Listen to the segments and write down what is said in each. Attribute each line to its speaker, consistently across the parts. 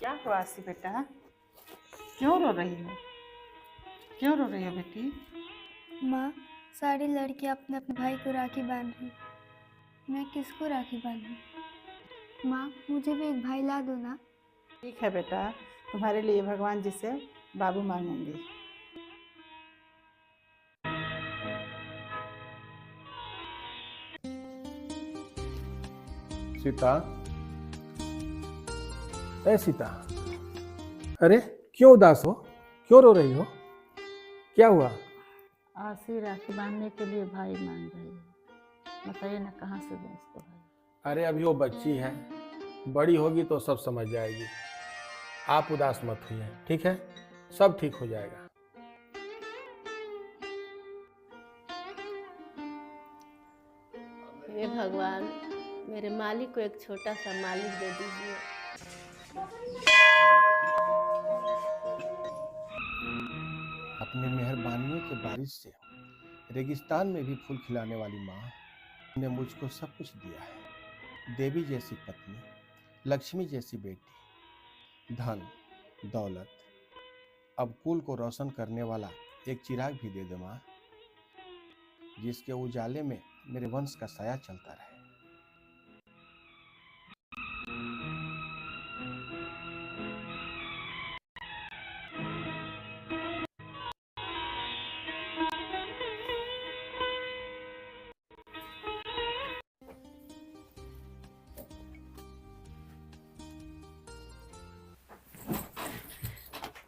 Speaker 1: क्या हुआ आसी बेटा? क्यों रो रही हो? क्यों रो रही हो बेटी?
Speaker 2: माँ, सारी लड़कियाँ अपने अपने भाई को राखी बांध रही, मैं किसको राखी बांधूं? माँ, मुझे भी एक भाई ला दो ना।
Speaker 1: ठीक है बेटा, तुम्हारे लिए भगवान जी से बाबू मांगूंगी।
Speaker 3: सीता, ए सीता, अरे क्यों उदास हो? क्यों रो रही हो? क्या हुआ?
Speaker 1: आसी राखी बांधने के लिए भाई मांग रही है, बताइए ना कहाँ से दूँ उसको भाई।
Speaker 3: अरे अभी वो बच्ची है, बड़ी होगी तो सब समझ जाएगी। आप उदास मत होइए, ठीक है? सब ठीक हो जाएगा।
Speaker 4: हे भगवान, मेरे मालिक को एक छोटा सा मालिक दे दीजिए।
Speaker 3: अपनी मेहरबानियों के बारिश से रेगिस्तान में भी फूल खिलाने वाली माँ ने मुझको सब कुछ दिया है। देवी जैसी पत्नी, लक्ष्मी जैसी बेटी, धन, दौलत, अब कुल को रोशन करने वाला एक चिराग भी दे दे माँ, जिसके उजाले में मेरे वंश का साया चलता रहे।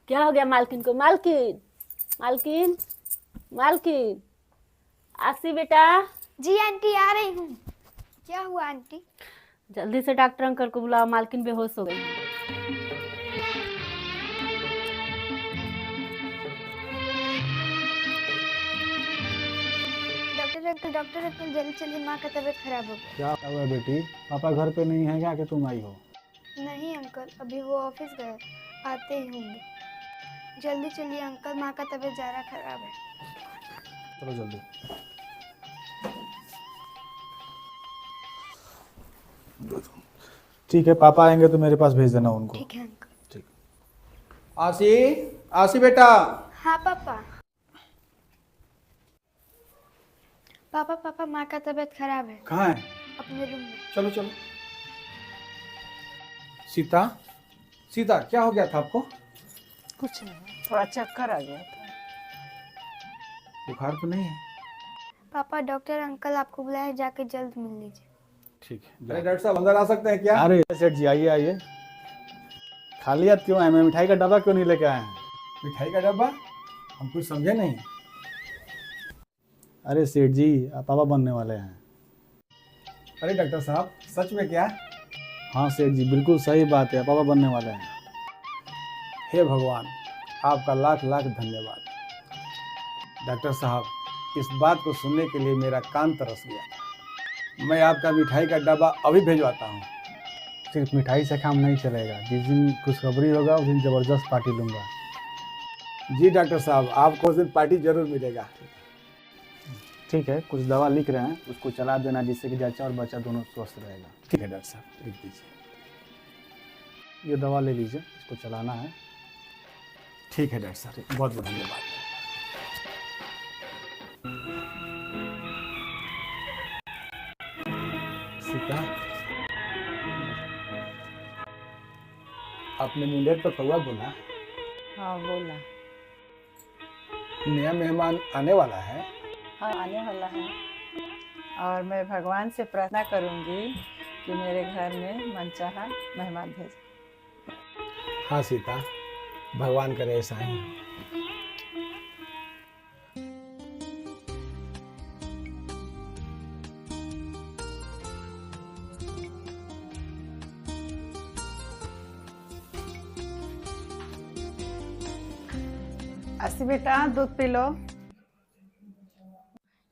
Speaker 4: क्या हो गया मालकिन को? मालकिन, मालकिन, मालकिन, आसी बेटा,
Speaker 2: जी आंटी, आ रही हूँ। क्या हुआ आंटी?
Speaker 4: जल्दी से डॉक्टर अंकल को बुलाओ, मालकिन बेहोश हो गई है।
Speaker 2: डॉक्टर अंकल जल्दी चलिए, माँ का तबीयत खराब हो गई।
Speaker 5: क्या हुआ बेटी? पापा घर पे नहीं है क्या कि तुम आई हो?
Speaker 2: नहीं अंकल, अभी वो ऑफिस गए, आते ही होंगे। जल्दी चलिए अंकल, माँ का तबीयत ज़्यादा खराब है।
Speaker 5: चलो जल्दी। ठीक है, पापा आएंगे तो मेरे पास भेज देना उनको।
Speaker 2: ठीक है अंकल।
Speaker 5: ठीक।
Speaker 3: आसी, आसी बेटा।
Speaker 2: हाँ पापा। पापा, माँ का तबीयत खराब है।
Speaker 3: कहाँ है?
Speaker 2: अपने रूम में।
Speaker 3: चलो चलो। सीता, सीता क्या हो गया था आपको?
Speaker 1: कुछ नहीं, थोड़ा चक्कर आ गया था।
Speaker 3: बुखार तो नहीं है?
Speaker 2: पापा, डॉक्टर अंकल आपको बुलाया, जाके जल्द मिल लीजिए।
Speaker 3: ठीक है। अरे डॉक्टर साहब अंदर आ सकते हैं क्या?
Speaker 5: अरे सेठ जी, आइए आइए। खाली हाथ क्यों आए? मैं मिठाई का डब्बा क्यों नहीं लेके आए हैं?
Speaker 3: मिठाई का डब्बा? हम कुछ समझे नहीं।
Speaker 5: अरे सेठ जी, आप पापा बनने वाले हैं।
Speaker 3: अरे डॉक्टर साहब, सच में क्या?
Speaker 5: हाँ सेठ जी, बिल्कुल सही बात है, पापा बनने वाले हैं।
Speaker 3: हे भगवान, आपका लाख लाख धन्यवाद। डॉक्टर साहब, इस बात को सुनने के लिए मेरा कान तरस गया। मैं आपका मिठाई का डब्बा अभी भिजवाता हूँ।
Speaker 5: सिर्फ मिठाई से काम नहीं चलेगा, जिस दिन खुशखबरी होगा उस दिन ज़बरदस्त पार्टी लूँगा।
Speaker 3: जी डॉक्टर साहब, आपको उस दिन पार्टी जरूर मिलेगा।
Speaker 5: ठीक है, कुछ दवा लिख रहे हैं, उसको चला देना, जिससे कि जच्चा और बच्चा दोनों स्वस्थ रहेगा।
Speaker 3: ठीक है डॉक्टर साहब, लिख दीजिए।
Speaker 5: ये दवा ले लीजिए, इसको चलाना है।
Speaker 3: ठीक है डॉक्टर साहब, बहुत बहुत धन्यवाद। सीता, आपने मुंडेर पर कौवा बोला?
Speaker 1: हाँ बोला।
Speaker 3: नया मेहमान आने वाला है।
Speaker 1: हाँ आने वाला है, और मैं भगवान से प्रार्थना करूंगी कि मेरे घर में मनचाहा मेहमान भेजे।
Speaker 3: हाँ सीता, भगवान करे ऐसा ही।
Speaker 1: आसी बेटा, दूध पी लो।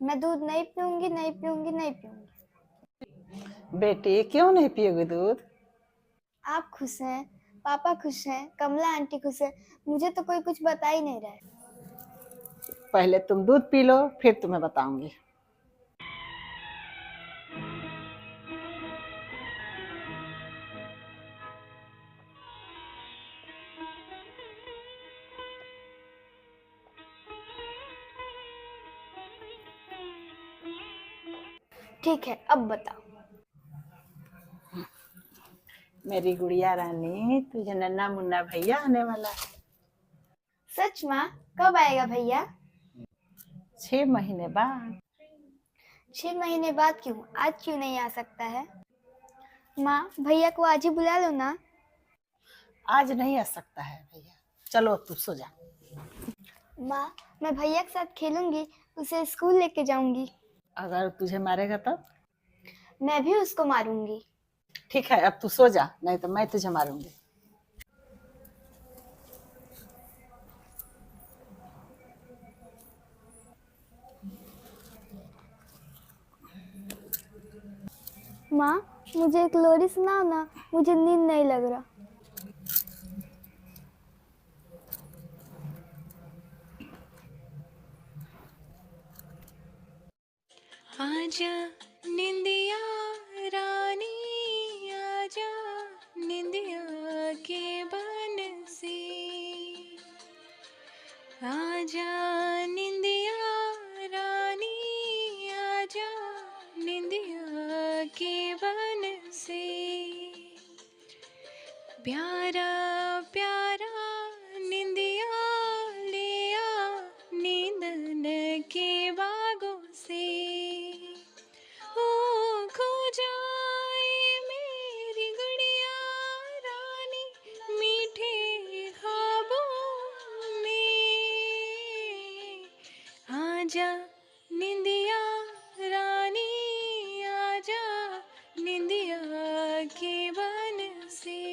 Speaker 2: मैं दूध नहीं पीऊंगी, नहीं पीऊंगी, नहीं पीऊंगी।
Speaker 1: बेटी क्यों नहीं पियोगे दूध?
Speaker 2: आप खुश हैं, पापा खुश हैं, कमला आंटी खुश है, मुझे तो कोई कुछ बता ही नहीं रहा है।
Speaker 1: पहले तुम दूध पी लो, फिर तुम्हें बताऊंगी।
Speaker 2: ठीक है, अब बताओ।
Speaker 1: मेरी गुड़िया रानी, तुझे नन्ना मुन्ना भैया आने वाला है।
Speaker 2: सच माँ? कब आएगा भैया?
Speaker 1: 6 महीने बाद।
Speaker 2: 6 महीने बाद क्यों? आज क्यों नहीं आ सकता है? माँ, भैया को आज ही बुला लो ना।
Speaker 1: आज नहीं आ सकता है भैया, चलो अब तू सो जा।
Speaker 2: माँ, मैं भैया के साथ खेलूंगी, उसे स्कूल लेके जाऊंगी।
Speaker 1: अगर तुझे मारेगा तब?
Speaker 2: मैं भी उसको मारूंगी।
Speaker 1: ठीक है, अब तू सो जा, नहीं तो मैं तुझे मारूंगी।
Speaker 2: माँ, मुझे एक लोरी सुनाओ ना, मुझे नींद नहीं लग रहा।
Speaker 6: आजा निंदिया रानी, आजा निंदिया के बन से, आजा निंदिया रानी, आजा निंदिया के बन से, प्यारा प्यारा निंदिया ले आ नींदन के बागों से, ओ खो जाए मेरी गुड़िया रानी मीठे ख्वाबों में, आजा निंदिया रानी, आजा निंदिया के बन से।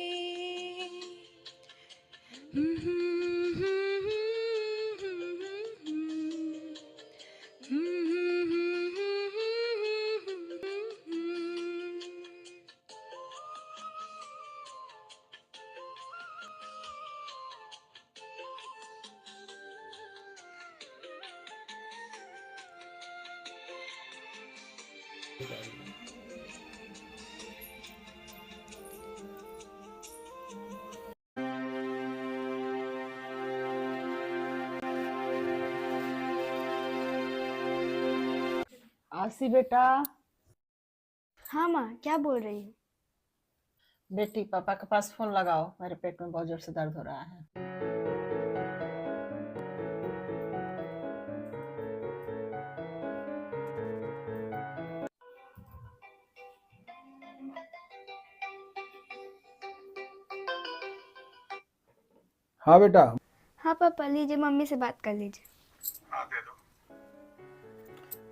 Speaker 1: आसी बेटा।
Speaker 2: हाँ माँ, क्या बोल रही हो?
Speaker 1: बेटी, पापा के पास फोन लगाओ, मेरे पेट में बहुत जोर से दर्द हो रहा है।
Speaker 5: हाँ बेटा।
Speaker 2: हाँ पापा, लीजिए, मम्मी से बात कर लीजिए।
Speaker 7: हाँ दे दो।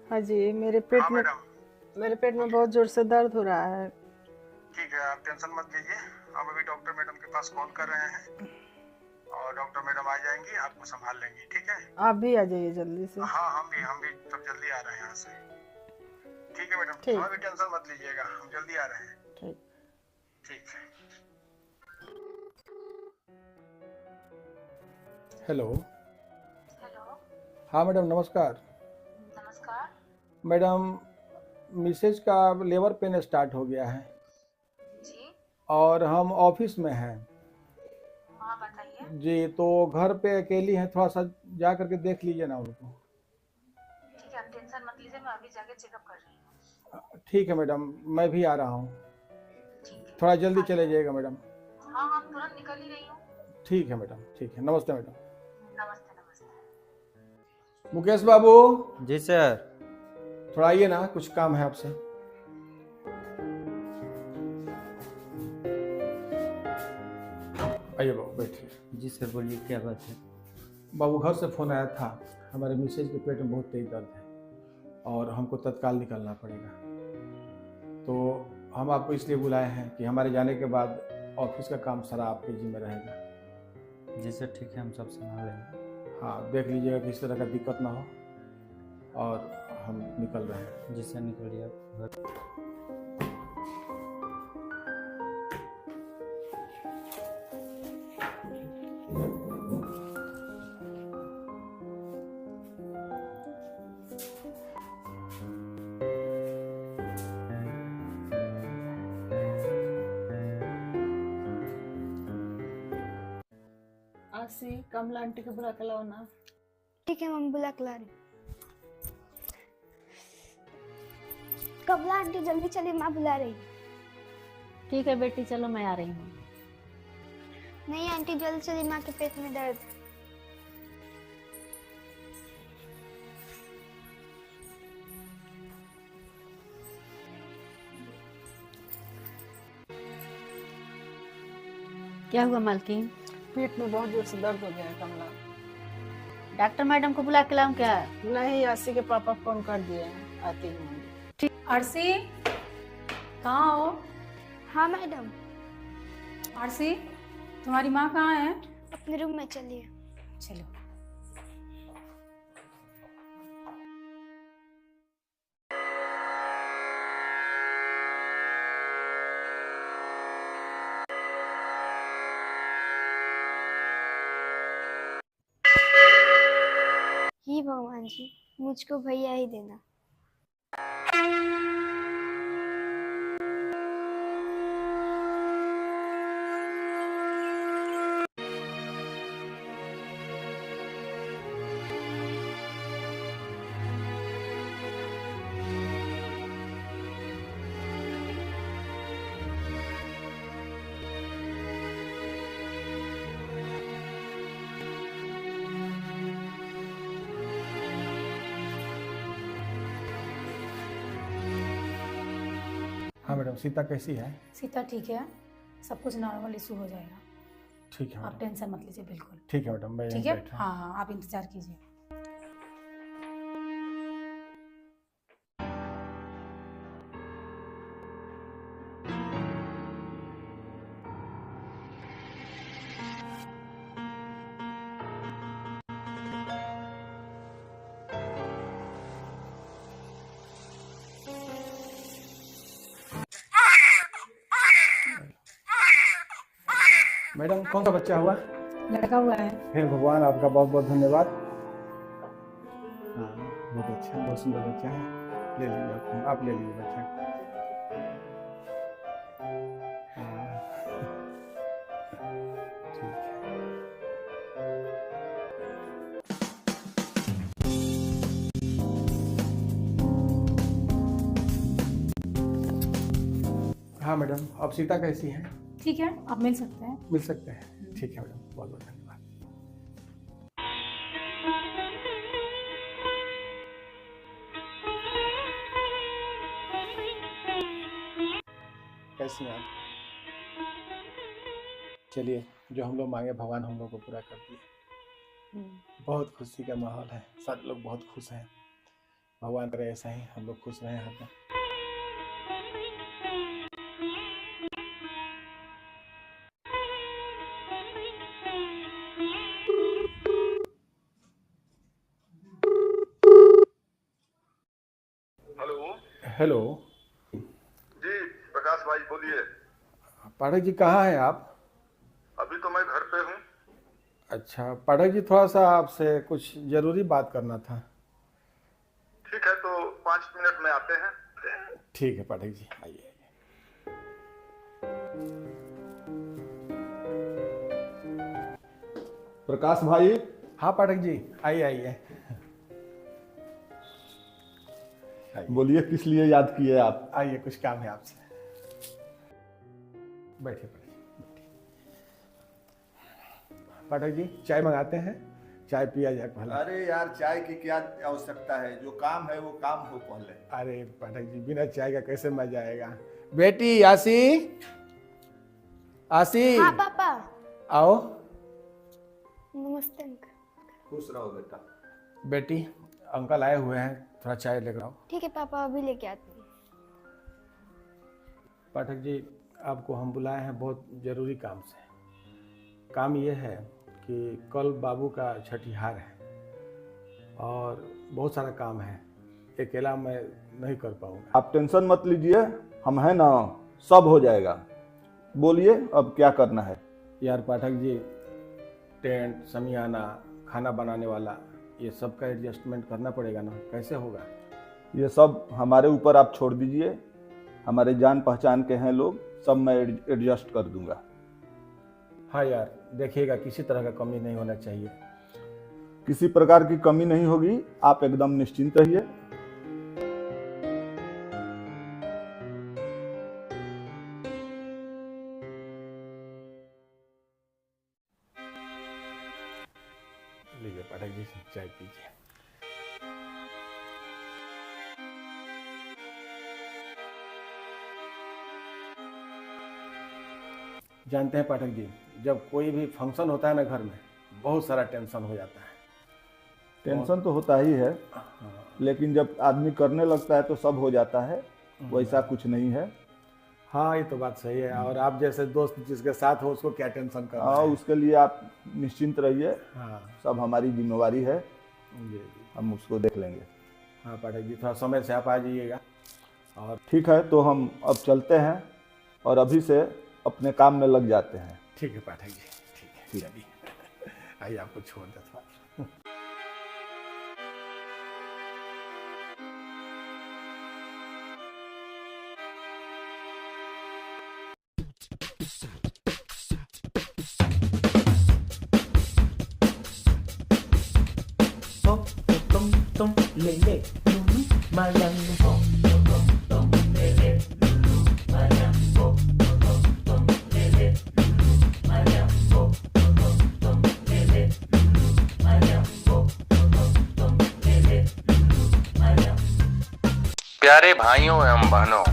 Speaker 1: हाँ जी, मेरे
Speaker 7: हाँ मैडम,
Speaker 1: में बहुत जोर से दर्द हो रहा है।
Speaker 7: ठीक है, आप टेंशन मत लीजिए। हम अभी डॉक्टर मैडम के पास कॉल कर रहे हैं और डॉक्टर मैडम आ जाएंगी, आपको संभाल लेंगी। ठीक है?
Speaker 1: आप भी आ जाइए जल्दी से।
Speaker 7: हाँ, हम भी सब जल्दी आ रहे हैं यहाँ से। ठीक है मैडम,
Speaker 1: ठीक।
Speaker 7: थोड़ा भी टेंशन मत लीजिएगा, हम जल्दी आ रहे हैं।
Speaker 1: ठीक।
Speaker 7: ठीक है।
Speaker 3: हेलो।
Speaker 6: हेलो,
Speaker 3: हाँ मैडम, नमस्कार।
Speaker 6: नमस्कार।
Speaker 3: मैडम, मिसेज का लेबर पेन स्टार्ट हो गया है
Speaker 6: जी,
Speaker 3: और हम ऑफिस में हैं।
Speaker 6: हाँ बताइए।
Speaker 3: जी, तो घर पे अकेली हैं, थोड़ा सा जा करके देख लीजिए ना उनको।
Speaker 6: ठीक है, आप टेंशन मत लीजिए, मैं अभी जाके चेकअप कर रही हूँ।
Speaker 3: ठीक है मैडम, मैं भी आ रहा हूँ।
Speaker 6: ठीक है,
Speaker 3: थोड़ा जल्दी चले जाइएगा मैडम।
Speaker 6: हाँ हाँ, तुरंत निकल ही रही हूँ।
Speaker 3: ठीक है मैडम, ठीक है। नमस्ते मैडम।
Speaker 6: नमस्ते नमस्ते।
Speaker 3: मुकेश बाबू,
Speaker 8: जी सर।
Speaker 3: थोड़ा आइए ना, कुछ काम है आपसे। आइए बाबू, बैठिए।
Speaker 8: जी सर, बोलिए क्या बात है।
Speaker 3: बाबू, घर से फ़ोन आया था, हमारे मिसेज के पेट में बहुत तेज दर्द है और हमको तत्काल निकलना पड़ेगा। तो हम आपको इसलिए बुलाए हैं कि हमारे जाने के बाद ऑफिस का काम सारा आपके जिम्मे रहेगा।
Speaker 8: जी सर, ठीक है, हम सब संभाल लेंगे।
Speaker 3: हाँ, देख लीजिएगा कि इस तरह का दिक्कत ना हो और हम निकल रहे हैं।
Speaker 8: जी सर, निकलिए आप घर।
Speaker 1: आसी, कमला आंटी को बुला के लाओ ना।
Speaker 2: ठीक है मम्मी, बुला के ला रही। कमला आंटी जल्दी चलिए, माँ बुला रही।
Speaker 4: ठीक है बेटी, चलो मैं आ रही हूँ।
Speaker 2: नहीं आंटी जल्दी चलिए, माँ के पेट में दर्द है।
Speaker 4: क्या हुआ मालकिन?
Speaker 1: पेट में बहुत जोर से दर्द हो गया है कमला।
Speaker 4: डॉक्टर मैडम को बुला के लाऊं क्या?
Speaker 1: नहीं, आरसी के पापा फोन कर दिए हैं, आती हूँ।
Speaker 9: आरसी, कहाँ हो?
Speaker 2: हाँ मैडम।
Speaker 9: आरसी, तुम्हारी माँ कहाँ है?
Speaker 2: अपने रूम में चलिए।
Speaker 9: चलो।
Speaker 2: ही भगवान जी, मुझको भैया ही देना।
Speaker 3: हाँ मैडम, सीता कैसी है?
Speaker 9: सीता ठीक है, सब कुछ नॉर्मल इशू हो जाएगा।
Speaker 3: ठीक है
Speaker 9: आप
Speaker 3: मैडम।
Speaker 9: टेंशन मत लीजिए बिल्कुल।
Speaker 3: ठीक है मैडम, मैं
Speaker 9: ठीक
Speaker 3: यहीं
Speaker 9: है,
Speaker 3: बैठा हूँ।
Speaker 9: हाँ हाँ, आप इंतजार कीजिए।
Speaker 3: मैडम, कौन सा बच्चा हुआ?
Speaker 9: लड़का हुआ है।
Speaker 5: हे भगवान, आपका बहुत बहुत धन्यवाद। हाँ, बहुत अच्छा, बहुत सुंदर बच्चा है। ले लीजिए आप ले लीजिए बच्चा। हाँ, ठीक है। हाँ मैडम, अब सीता कैसी है?
Speaker 9: ठीक है, आप मिल सकते हैं।
Speaker 5: मिल सकते हैं? ठीक है मैडम, बहुत बहुत धन्यवाद। कैसी हैं आप? चलिए, जो हम लोग मांगे भगवान हम लोग को पूरा कर दिए। बहुत खुशी का माहौल है, सब लोग बहुत खुश हैं। भगवान करे ऐसा ही हम लोग खुश रहें हरदम।
Speaker 7: हेलो
Speaker 5: हेलो,
Speaker 7: जी, प्रकाश भाई बोलिए।
Speaker 5: पाठक जी कहाँ हैं आप?
Speaker 7: अभी तो मैं घर पे हूँ।
Speaker 5: अच्छा पाठक जी, थोड़ा सा आपसे कुछ जरूरी बात करना था।
Speaker 7: ठीक है, तो 5 मिनट में आते हैं।
Speaker 5: ठीक है पाठक जी, आइए।
Speaker 10: प्रकाश भाई,
Speaker 5: हाँ पाठक जी, आइए आइए।
Speaker 10: बोलिए किस लिए याद किए आप?
Speaker 5: आइए, कुछ काम है आपसे। बैठिए बैठिए। पाठक जी, चाय मंगाते हैं, चाय पिया जाए पहले।
Speaker 10: अरे यार, चाय की क्या आवश्यकता है? जो काम है वो काम हो पहले।
Speaker 5: अरे पाठक जी, बिना चाय का कैसे मजा आएगा? बेटी आसी, आसी।
Speaker 2: हाँ पापा।
Speaker 5: आओ।
Speaker 2: नमस्ते अंकल।
Speaker 10: खुश रहो बेटा।
Speaker 5: बेटी, अंकल आए हुए हैं, थोड़ा चाय लेकर आओ।
Speaker 2: ठीक है पापा, अभी लेके आती हूँ।
Speaker 5: पाठक जी, आपको हम बुलाए हैं बहुत ज़रूरी काम से। काम ये है कि कल बाबू का छठिहार है और बहुत सारा काम है, अकेला मैं नहीं कर पाऊँगा।
Speaker 10: आप टेंशन मत लीजिए, हम हैं ना, सब हो जाएगा। बोलिए अब क्या करना है?
Speaker 5: यार पाठक जी, टेंट, समियाना, खाना बनाने वाला, ये सब का एडजस्टमेंट करना पड़ेगा ना, कैसे होगा?
Speaker 10: ये सब हमारे ऊपर आप छोड़ दीजिए, हमारे जान पहचान के हैं लोग, सब मैं एडजस्ट कर दूंगा।
Speaker 5: हाँ यार, देखिएगा किसी तरह का कमी नहीं होना चाहिए।
Speaker 10: किसी प्रकार की कमी नहीं होगी, आप एकदम निश्चिंत रहिए।
Speaker 5: पाठक जी, चाय पीजिए। जानते हैं पाठक जी, जब कोई भी फंक्शन होता है ना घर में, बहुत सारा टेंशन हो जाता है।
Speaker 10: टेंशन तो होता ही है, लेकिन जब आदमी करने लगता है तो सब हो जाता है, वैसा कुछ नहीं है।
Speaker 5: हाँ, ये तो बात सही है। और आप जैसे दोस्त जिसके साथ हो उसको क्या टेंशन करना
Speaker 10: हाँ,
Speaker 5: है?
Speaker 10: उसके लिए आप निश्चिंत रहिए।
Speaker 5: हाँ,
Speaker 10: सब हमारी जिम्मेवारी है,
Speaker 5: जी।
Speaker 10: हम उसको देख लेंगे।
Speaker 5: हाँ पाठक जी, थोड़ा समय से आप आ जाइएगा। और
Speaker 10: ठीक है, तो हम अब चलते हैं और अभी से अपने काम में लग जाते हैं।
Speaker 5: ठीक है पाठक जी, ठीक है, चलिए आइए आपको छोड़ देता हूँ।
Speaker 11: Tom lele lulu malam tom lele lulu malam tom lele lulu malam tom lele lulu malam tom lele lulu malam।
Speaker 12: प्यारे भाइयों एवं बहनों,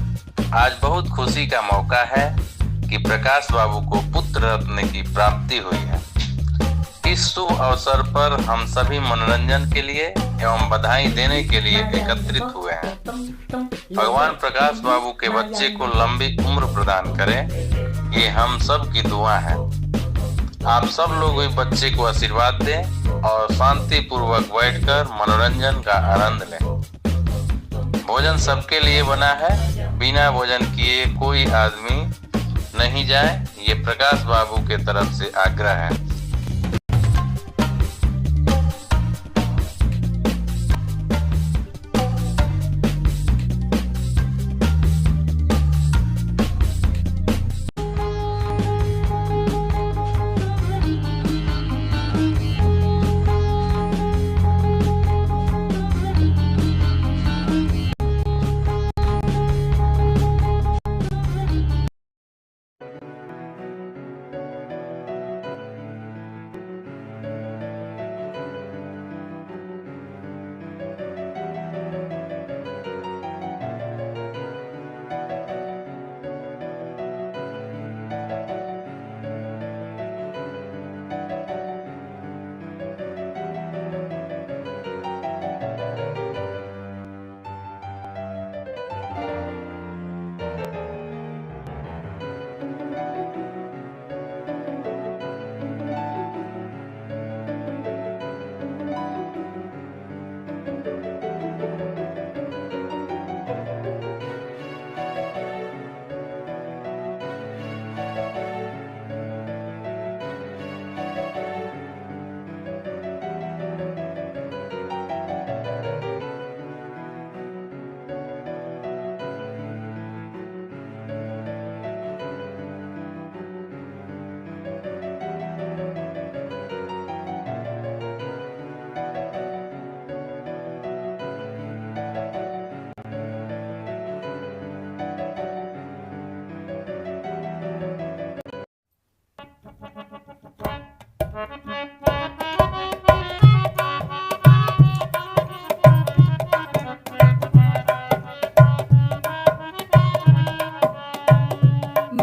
Speaker 12: आज बहुत खुशी का मौका है कि प्रकाश बाबू को पुत्र रत्न की प्राप्ति हुई है। इस शुभ अवसर पर हम सभी मनोरंजन के लिए एवं बधाई देने के लिए एकत्रित हुए हैं। भगवान प्रकाश बाबू के बच्चे को लंबी उम्र प्रदान करें, ये हम सब की दुआ है। आप सब लोग इस बच्चे को आशीर्वाद दें और शांति पूर्वक बैठकर मनोरंजन का आनंद लें। भोजन सबके लिए बना है, बिना भोजन किए कोई आदमी नहीं जाए, ये प्रकाश बाबू के तरफ से आग्रह है।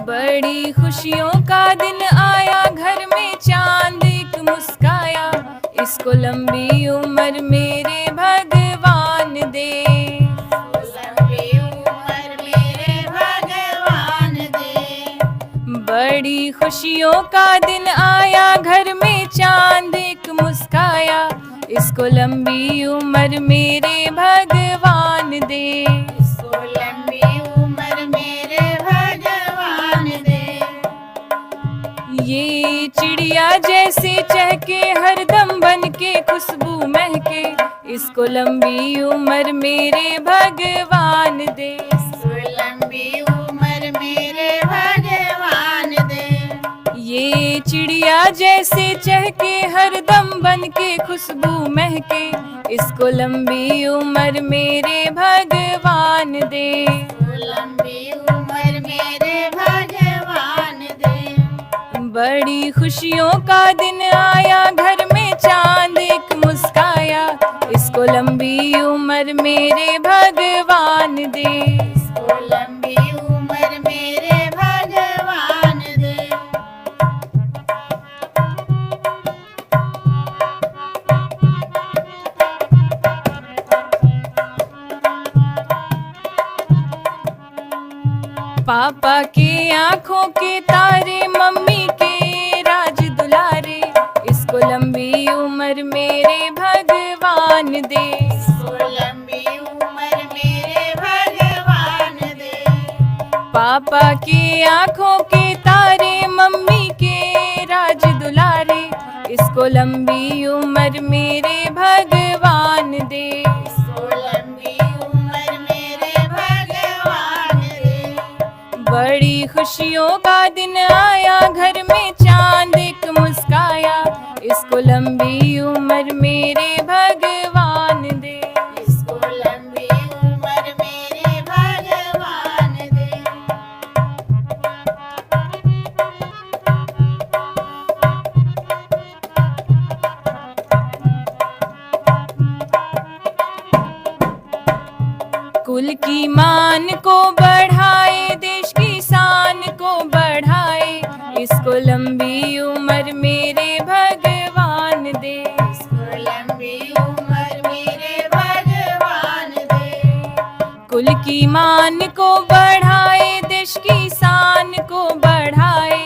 Speaker 13: बड़ी खुशियों का दिन आया, घर में चांद एक मुस्काया, इसको लंबी उम्र मेरे भगवान दे। लंबी उम्र मेरे भगवान दे। बड़ी खुशियों का दिन आया, घर में चांद एक मुस्काया, इसको लंबी उम्र मेरे भगवान दे। इसको लंबी उम्र मेरे भगवान दे। ये चिड़िया जैसे चहके, हरदम बन के खुशबू महके, इसको लंबी उम्र मेरे भगवान दे। इसको लंबी उम्र मेरे भगवान दे। ये चिड़िया जैसे चहके, हरदम बन के खुशबू महके, इसको लंबी उम्र मेरे भगवान दे। लंबी उम्र मेरे भगवान दे। बड़ी खुशियों का दिन आया, घर में चांद एक मुस्काया, पापा के आंखों के तारे, मम्मी के राज दुलारे, इसको लंबी उम्र मेरे भगवान दे, इसको लंबी उम्र मेरे भगवान दे। पापा के आंखों के तारे, मम्मी के राज दुलारे, इसको लंबी उम्र मेरे भगवान दे, इसको लंबी उम्र मेरे भगवान दे। बड़ी खुशियों का दिन आया, घर में चांद एक मुस्काया, इसको लंबी उम्र मेरे भगवान दे, इसको लंबी उम्र मेरे भगवान दे। कुल की मान को बढ़ाए, देश की शान को बढ़ाए, इसको लंबी उम्र मेरे भगवान दे, इसको लंबी उम्र मेरे भगवान दे। कुल की मान को बढ़ाए, देश की शान को बढ़ाए,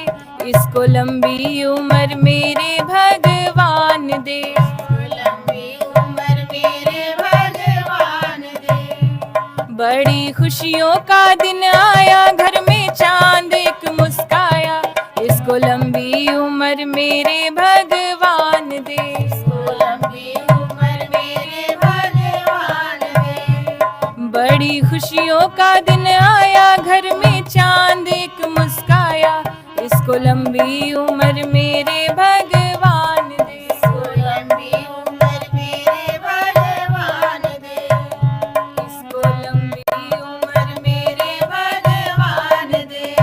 Speaker 13: इसको लंबी उम्र मेरे भगवान दे, इसको लंबी उम्र मेरे भगवान दे। बड़ी खुशियों का दिन आया, घर में चांद एक मुस्काया, इसको लंबी उम्र मेरे भगवान दे, इसको लंबी उम्र मेरे भगवान दे। बड़ी खुशियों का दिन आया, घर में चांद एक मुस्काया, इसको लंबी उम्र मेरे भगवान दे, इसको लंबी उम्र मेरे भगवान दे, इसको लंबी उम्र मेरे भगवान दे।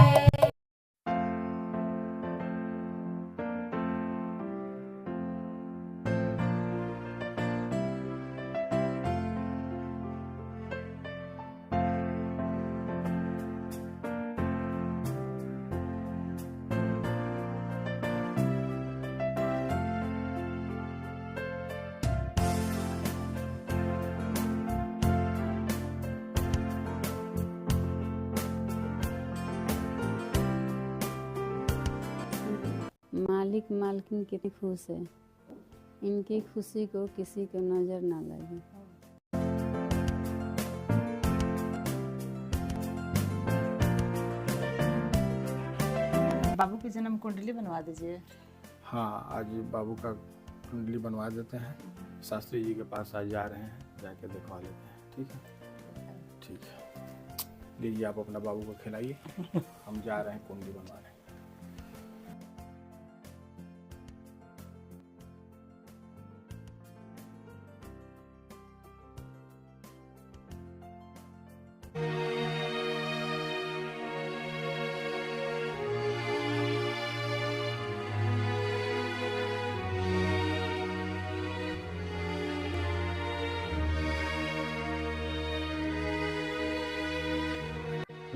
Speaker 14: मालिक मालकिन कितनी खुश है, इनकी खुशी को किसी को नजर ना लगे।
Speaker 1: बाबू की जन्म कुंडली बनवा दीजिए।
Speaker 5: हाँ, आज बाबू का कुंडली बनवा देते हैं। शास्त्री जी के पास आज जा रहे हैं, जाके दिखवा लेते हैं। ठीक है, ठीक है। लीजिए, आप अपना बाबू को खिलाइए। हम जा रहे हैं कुंडली बनवाने।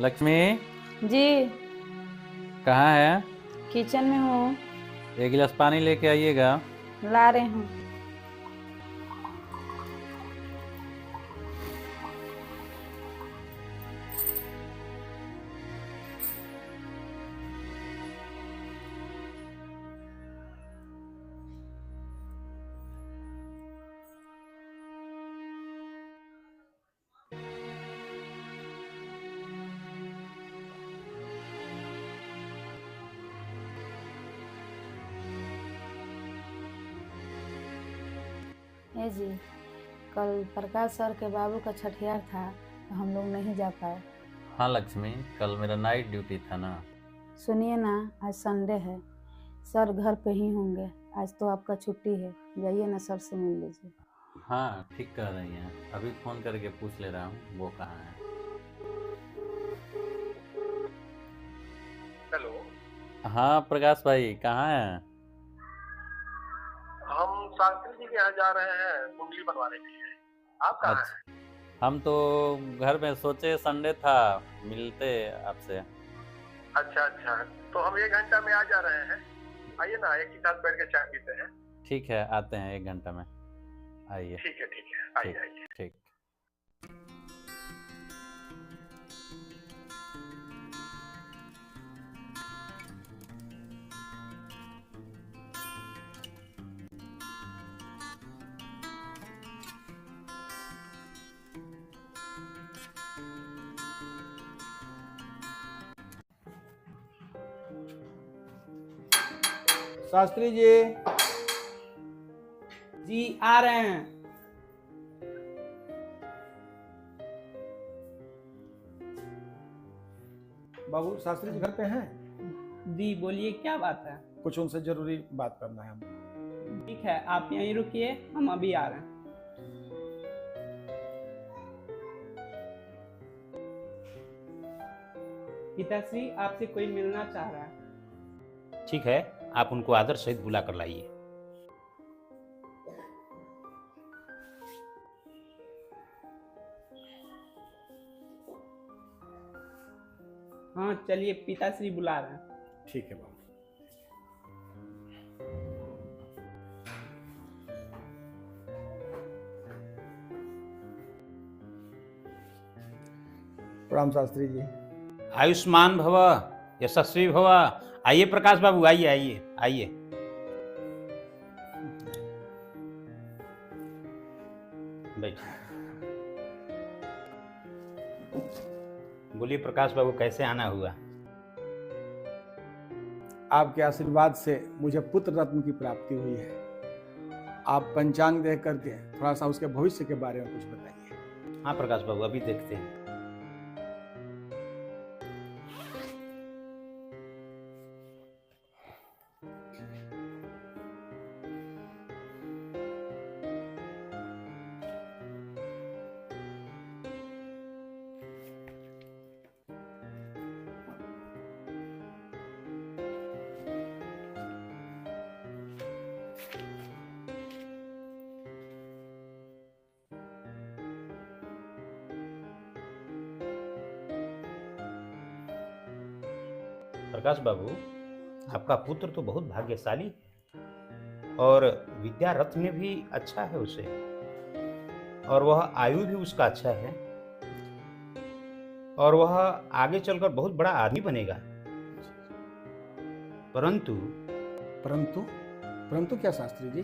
Speaker 12: लक्ष्मी
Speaker 14: जी,
Speaker 12: कहाँ है?
Speaker 14: किचन में हूँ।
Speaker 12: एक गिलास पानी लेके आइएगा।
Speaker 14: ला रहे हूँ। जी, कल प्रकाश सर के बाबू का छठियार था, तो हम लोग नहीं जा पाए।
Speaker 12: हाँ लक्ष्मी, कल मेरा नाइट ड्यूटी था ना।
Speaker 14: सुनिए ना, आज संडे है, सर घर पे ही होंगे। आज तो आपका छुट्टी है, जाइए ना, सर से मिल लीजिए।
Speaker 12: हाँ ठीक कह रही हैं, अभी फ़ोन करके पूछ ले रहा हूँ वो कहाँ है।
Speaker 7: हेलो।
Speaker 12: हाँ प्रकाश भाई, कहाँ हैं?
Speaker 7: हम शास्त्री जी के यहाँ जा रहे हैं कुंडली बनवाने के लिए। आप कहाँ हैं?
Speaker 12: हम तो घर में सोचे संडे था मिलते आपसे।
Speaker 7: अच्छा अच्छा, तो हम 1 घंटा में आ जा रहे हैं। आइए ना, एक ही साथ बैठ के चाय पीते हैं।
Speaker 12: ठीक है, आते हैं 1 घंटा में, आइए।
Speaker 7: ठीक है, आइए आइए।
Speaker 12: ठीक।
Speaker 5: शास्त्री जी।
Speaker 15: जी आ रहे हैं।
Speaker 5: बाबू शास्त्री जी घर पे हैं?
Speaker 15: जी बोलिए, क्या बात है?
Speaker 5: कुछ उनसे जरूरी बात करना है हमको।
Speaker 15: ठीक है, आप यहीं रुकिए, हम अभी आ रहे हैं। पिताश्री, आपसे कोई मिलना चाह रहा है।
Speaker 16: ठीक है, आप उनको आदर सहित बुला कर लाइए।
Speaker 15: हाँ चलिए, पिताश्री बुला रहे हैं।
Speaker 5: ठीक है बाबू। प्रणाम शास्त्री जी।
Speaker 16: आयुष्मान भव, यशस्वी भव। आइए प्रकाश बाबू, आइए आइए आइए। बैठिए। बोलिए प्रकाश बाबू, कैसे आना हुआ?
Speaker 5: आपके आशीर्वाद से मुझे पुत्र रत्न की प्राप्ति हुई है। आप पंचांग देख करके थोड़ा सा उसके भविष्य के बारे में कुछ बताइए।
Speaker 16: हाँ प्रकाश बाबू, अभी देखते हैं। प्रकाश बाबू, आपका पुत्र तो बहुत भाग्यशाली है और विद्या रत्न में भी अच्छा है उसे, और वह आयु भी उसका अच्छा है, और वह आगे चलकर बहुत बड़ा आदमी बनेगा। परंतु
Speaker 5: परंतु परंतु क्या शास्त्री जी?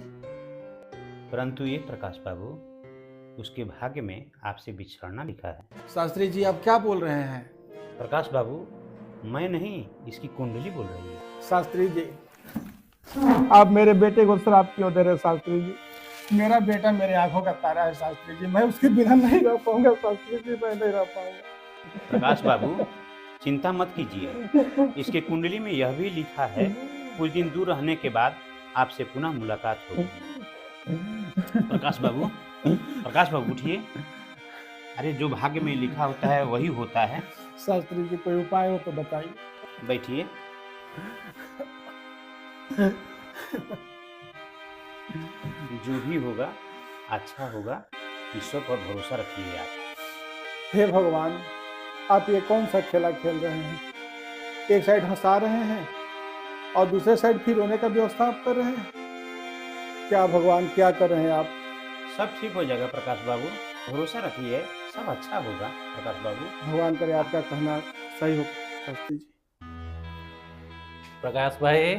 Speaker 16: परंतु ये प्रकाश बाबू, उसके भाग्य में आपसे बिछड़ना लिखा है।
Speaker 5: शास्त्री जी आप क्या बोल रहे हैं?
Speaker 16: प्रकाश बाबू, मैं नहीं, इसकी कुंडली बोल रही है।
Speaker 5: शास्त्री जी, आप मेरे बेटे को श्राप क्यों दे रहे शास्त्री जी? मेरा बेटा मेरे आंखों का तारा है शास्त्री जी, मैं उसके बिना नहीं रह पाऊंगा शास्त्री जी, मैं नहीं रह पाऊंगा।
Speaker 16: प्रकाश बाबू, चिंता मत कीजिए, इसके कुंडली में यह भी लिखा है कुछ दिन दूर रहने के बाद आपसे पुनः मुलाकात होगी। प्रकाश बाबू उठिए। अरे जो भाग्य में लिखा होता है वही होता है।
Speaker 5: शास्त्री जी कोई उपाय हो तो बताइए।
Speaker 16: बैठिए। जो भी होगा अच्छा होगा, ईश्वर पर भरोसा रखिए आप।
Speaker 5: हे भगवान, आप ये कौन सा खेला खेल रहे हैं? एक साइड हंसा रहे हैं और दूसरे साइड फिर रोने का व्यवस्था आप कर रहे हैं। क्या भगवान, क्या कर रहे हैं आप?
Speaker 16: सब ठीक हो जाएगा प्रकाश बाबू, भरोसा रखिए, सब अच्छा होगा प्रकाश बाबू।
Speaker 5: भगवान करे आपका कहना सही हो शास्त्री जी।
Speaker 8: प्रकाश भाई,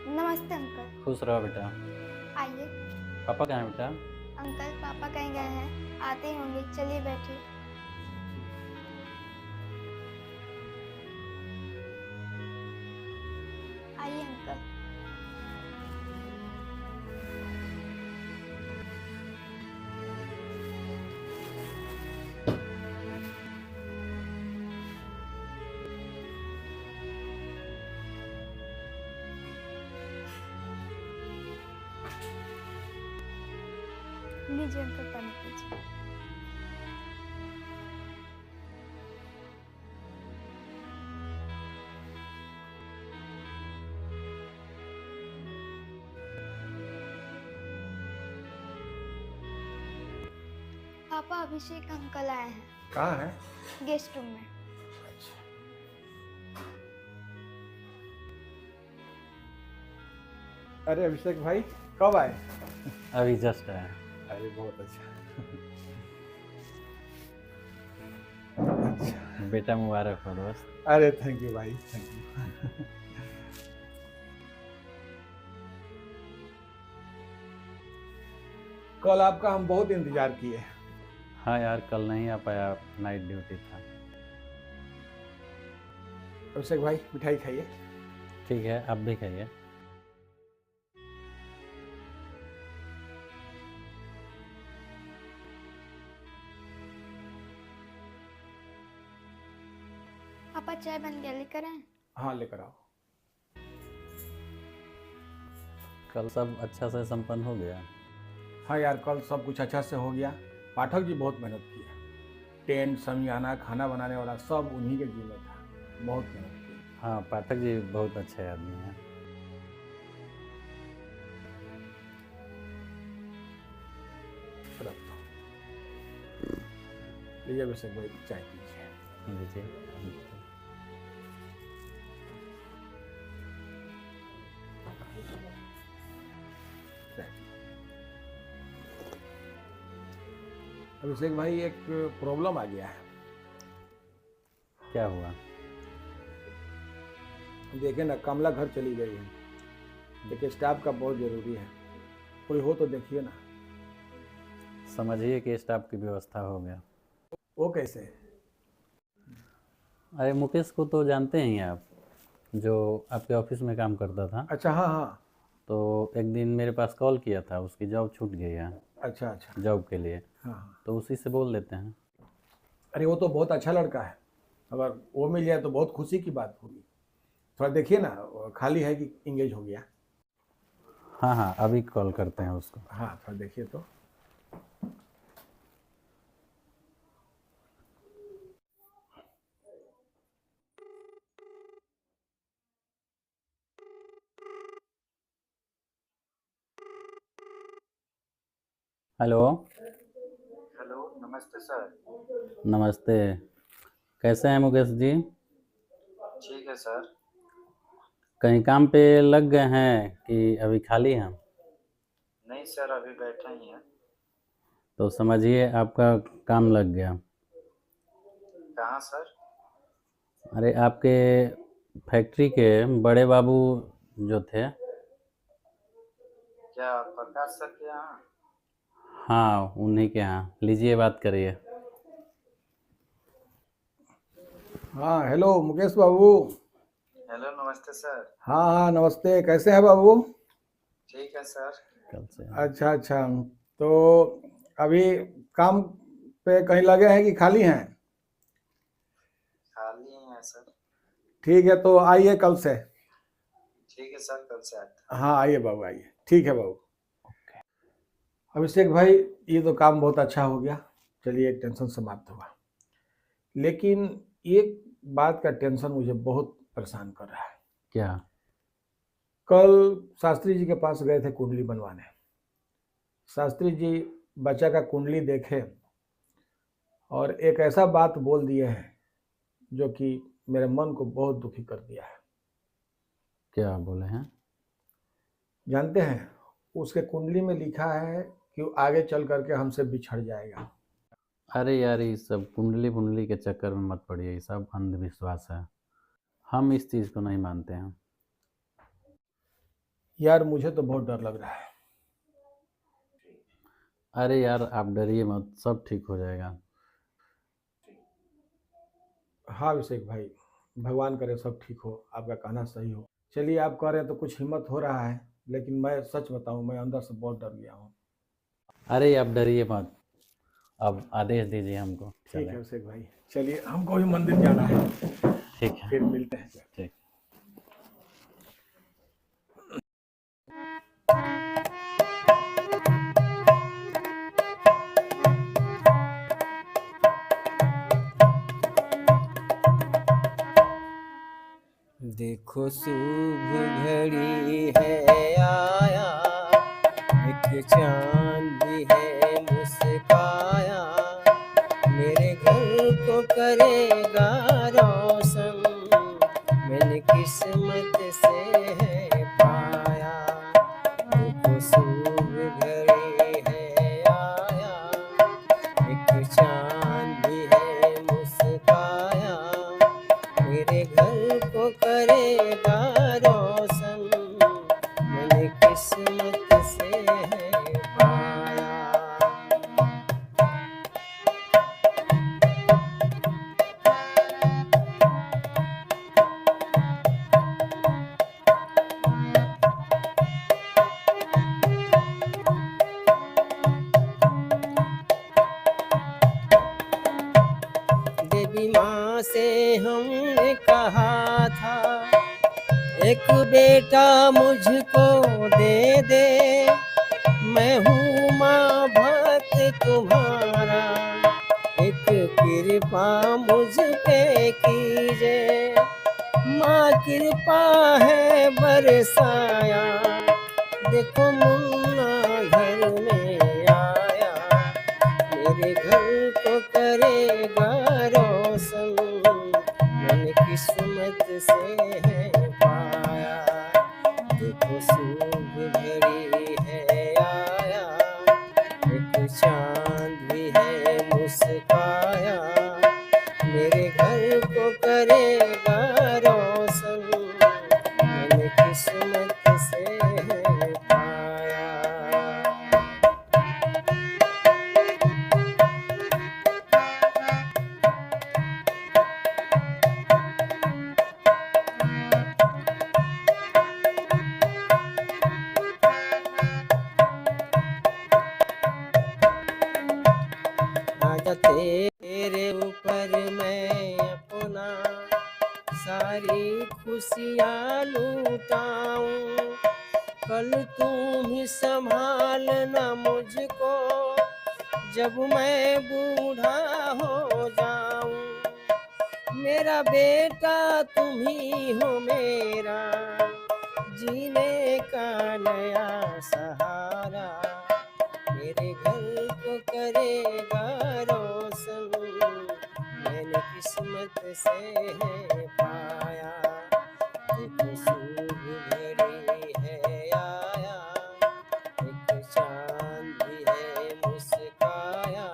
Speaker 2: नमस्ते अंकल।
Speaker 8: खुश रहो बेटा।
Speaker 2: आइए।
Speaker 8: पापा कहाँ हैं बेटा?
Speaker 2: अंकल पापा कहीं गए हैं, आते ही होंगे, चलिए बैठिए। आइए अंकल। लीजिए अंकल, पानी पीजिए। पापा, अभिषेक अंकल आए हैं।
Speaker 5: कहाँ है?
Speaker 2: गेस्ट रूम में।
Speaker 5: अरे अभिषेक भाई, कब आए?
Speaker 8: अभी जस्ट आया।
Speaker 5: अरे बहुत अच्छा।
Speaker 8: बेटा मुबारक हो दोस्त।
Speaker 5: अरे थैंक यू भाई, थैंक यू। कल आपका हम बहुत इंतजार किए।
Speaker 8: हाँ यार, कल नहीं आ पाया, नाइट ड्यूटी था।
Speaker 5: अभिषेक भाई मिठाई खाइए।
Speaker 8: ठीक है, आप भी खाइए।
Speaker 2: पापा चाय बन गया, लेकर आए?
Speaker 5: हाँ लेकर आओ।
Speaker 8: कल सब अच्छा से संपन्न हो गया।
Speaker 5: हाँ यार, कल सब कुछ अच्छा से हो गया। पाठक जी बहुत मेहनत की है। टेंट, समियाना, खाना बनाने वाला सब उन्हीं के जिम्मे था। बहुत मेहनत की।
Speaker 8: हाँ, पाठक जी बहुत अच्छे आदमी हैं।
Speaker 5: लीजिए अभिषेक भाई, चाय पीजिए।
Speaker 8: लीजिए।
Speaker 5: अभिषेक भाई, एक प्रॉब्लम आ गया है।
Speaker 8: क्या हुआ?
Speaker 5: देखे ना, कमला घर चली गई है। देखिए, स्टाफ का बहुत जरूरी है, कोई हो तो देखिए ना।
Speaker 8: समझिए कि स्टाफ की व्यवस्था हो गया।
Speaker 5: वो कैसे?
Speaker 8: अरे मुकेश को तो जानते ही हैं आप, जो आपके ऑफिस में काम करता था।
Speaker 5: अच्छा, हाँ हाँ।
Speaker 8: तो एक दिन मेरे पास कॉल किया था, उसकी जॉब छूट गई है।
Speaker 5: अच्छा अच्छा।
Speaker 8: जॉब के लिए।
Speaker 5: हाँ।
Speaker 8: तो उसी से बोल देते हैं।
Speaker 5: अरे वो तो बहुत अच्छा लड़का है, अगर वो मिल जाए तो बहुत खुशी की बात होगी। थोड़ा देखिए ना, खाली है कि इंगेज हो गया?
Speaker 8: हाँ हाँ, अभी कॉल करते हैं उसको।
Speaker 5: हाँ, थोड़ा देखिए तो।
Speaker 8: हेलो।
Speaker 17: हेलो, नमस्ते सर।
Speaker 8: नमस्ते। कैसे हैं मुकेश जी?
Speaker 17: ठीक है सर।
Speaker 8: कहीं काम पे लग गए हैं कि अभी खाली हैं?
Speaker 17: नहीं सर, अभी बैठे ही हैं।
Speaker 8: तो समझिए आपका काम लग गया।
Speaker 17: कहाँ सर?
Speaker 8: अरे आपके फैक्ट्री के बड़े बाबू जो थे।
Speaker 17: क्या प्रकाश सर के यहाँ?
Speaker 8: हाँ, उन्हीं के यहाँ। लीजिए, बात करिए।
Speaker 5: हाँ, हेलो मुकेश बाबू।
Speaker 17: हेलो, नमस्ते सर।
Speaker 5: हाँ हाँ, नमस्ते। कैसे हैं बाबू?
Speaker 17: ठीक है सर।
Speaker 8: कल से।
Speaker 5: अच्छा अच्छा, तो अभी काम पे कहीं लगे हैं कि खाली हैं?
Speaker 17: खाली ही हैं सर।
Speaker 5: ठीक है, तो आइए कल से।
Speaker 17: ठीक है सर, कल से आते
Speaker 5: हाँ आइए बाबू, आइए। ठीक है बाबू। अभिषेक भाई, ये तो काम बहुत अच्छा हो गया। चलिए, एक टेंशन समाप्त हुआ। लेकिन एक बात का टेंशन मुझे बहुत परेशान कर रहा है।
Speaker 8: क्या?
Speaker 5: कल शास्त्री जी के पास गए थे कुंडली बनवाने। शास्त्री जी बच्चा का कुंडली देखे और एक ऐसा बात बोल दिए हैं जो कि मेरे मन को बहुत दुखी कर दिया है।
Speaker 8: क्या बोले हैं?
Speaker 5: जानते हैं, उसके कुंडली में लिखा है कि वो आगे चल करके हमसे बिछड़ जाएगा।
Speaker 8: अरे यार, ये सब कुंडली के चक्कर में मत पड़िए। ये सब अंधविश्वास है। हम इस चीज़ को नहीं मानते हैं।
Speaker 5: यार मुझे तो बहुत डर लग रहा है।
Speaker 8: अरे यार, आप डरिए मत, सब ठीक हो जाएगा।
Speaker 5: हाँ अभिषेक भाई, भगवान करे सब ठीक हो, आपका कहना सही हो। चलिए, आप कह रहे हैं तो कुछ हिम्मत हो रहा है, लेकिन मैं सच बताऊं, मैं अंदर से बहुत डर गया हूँ।
Speaker 8: अरे आप डरिए मत, अब आदेश दीजिए हमको।
Speaker 5: ठीक है अभिषेक भाई, चलिए, हमको भी मंदिर जाना है।
Speaker 8: ठीक है,
Speaker 5: फिर मिलते हैं।
Speaker 8: ठीक।
Speaker 18: देखो शुभ घड़ी है आया, एक चांद भी है मुस्काया, मेरे घर को करेगा रोशन, मैंने किस्मत से है पाया। देखो शुभ घड़ी है आया, एक चांद भी है मुस्काया, मेरे घर को करेगा रोशन, मैंने किस्मत से है पाया। तुमने कहा था एक बेटा मुझको दे दे, मैं हूँ माँ भक्त तुम्हारा, एक कृपा मुझ पे कीजिए, माँ कृपा है बरसाया, देखो मुन्ना घर में आया, मेरे घर को करेगा रोशन, मैंने किस्मत से है पाया, देखो शुभ घड़ी है आया, एक चांद भी है मुस्काया, मेरे घर को करेगा रोशन, मैंने किस्मत से है पाया। आजा तेरे ऊपर मैं अपना सारी खुशियाँ लूटाऊं, कल तुम ही संभालना मुझको, जब मैं बूढ़ा हो जाऊं, मेरा बेटा तुम ही हो मेरा, जीने का नया सहारा, मेरे घर को करेगा रोशन, मैंने किस्मत से है पाया, देखो शुभ घड़ी है आया, एक चांद भी है मुस्काया,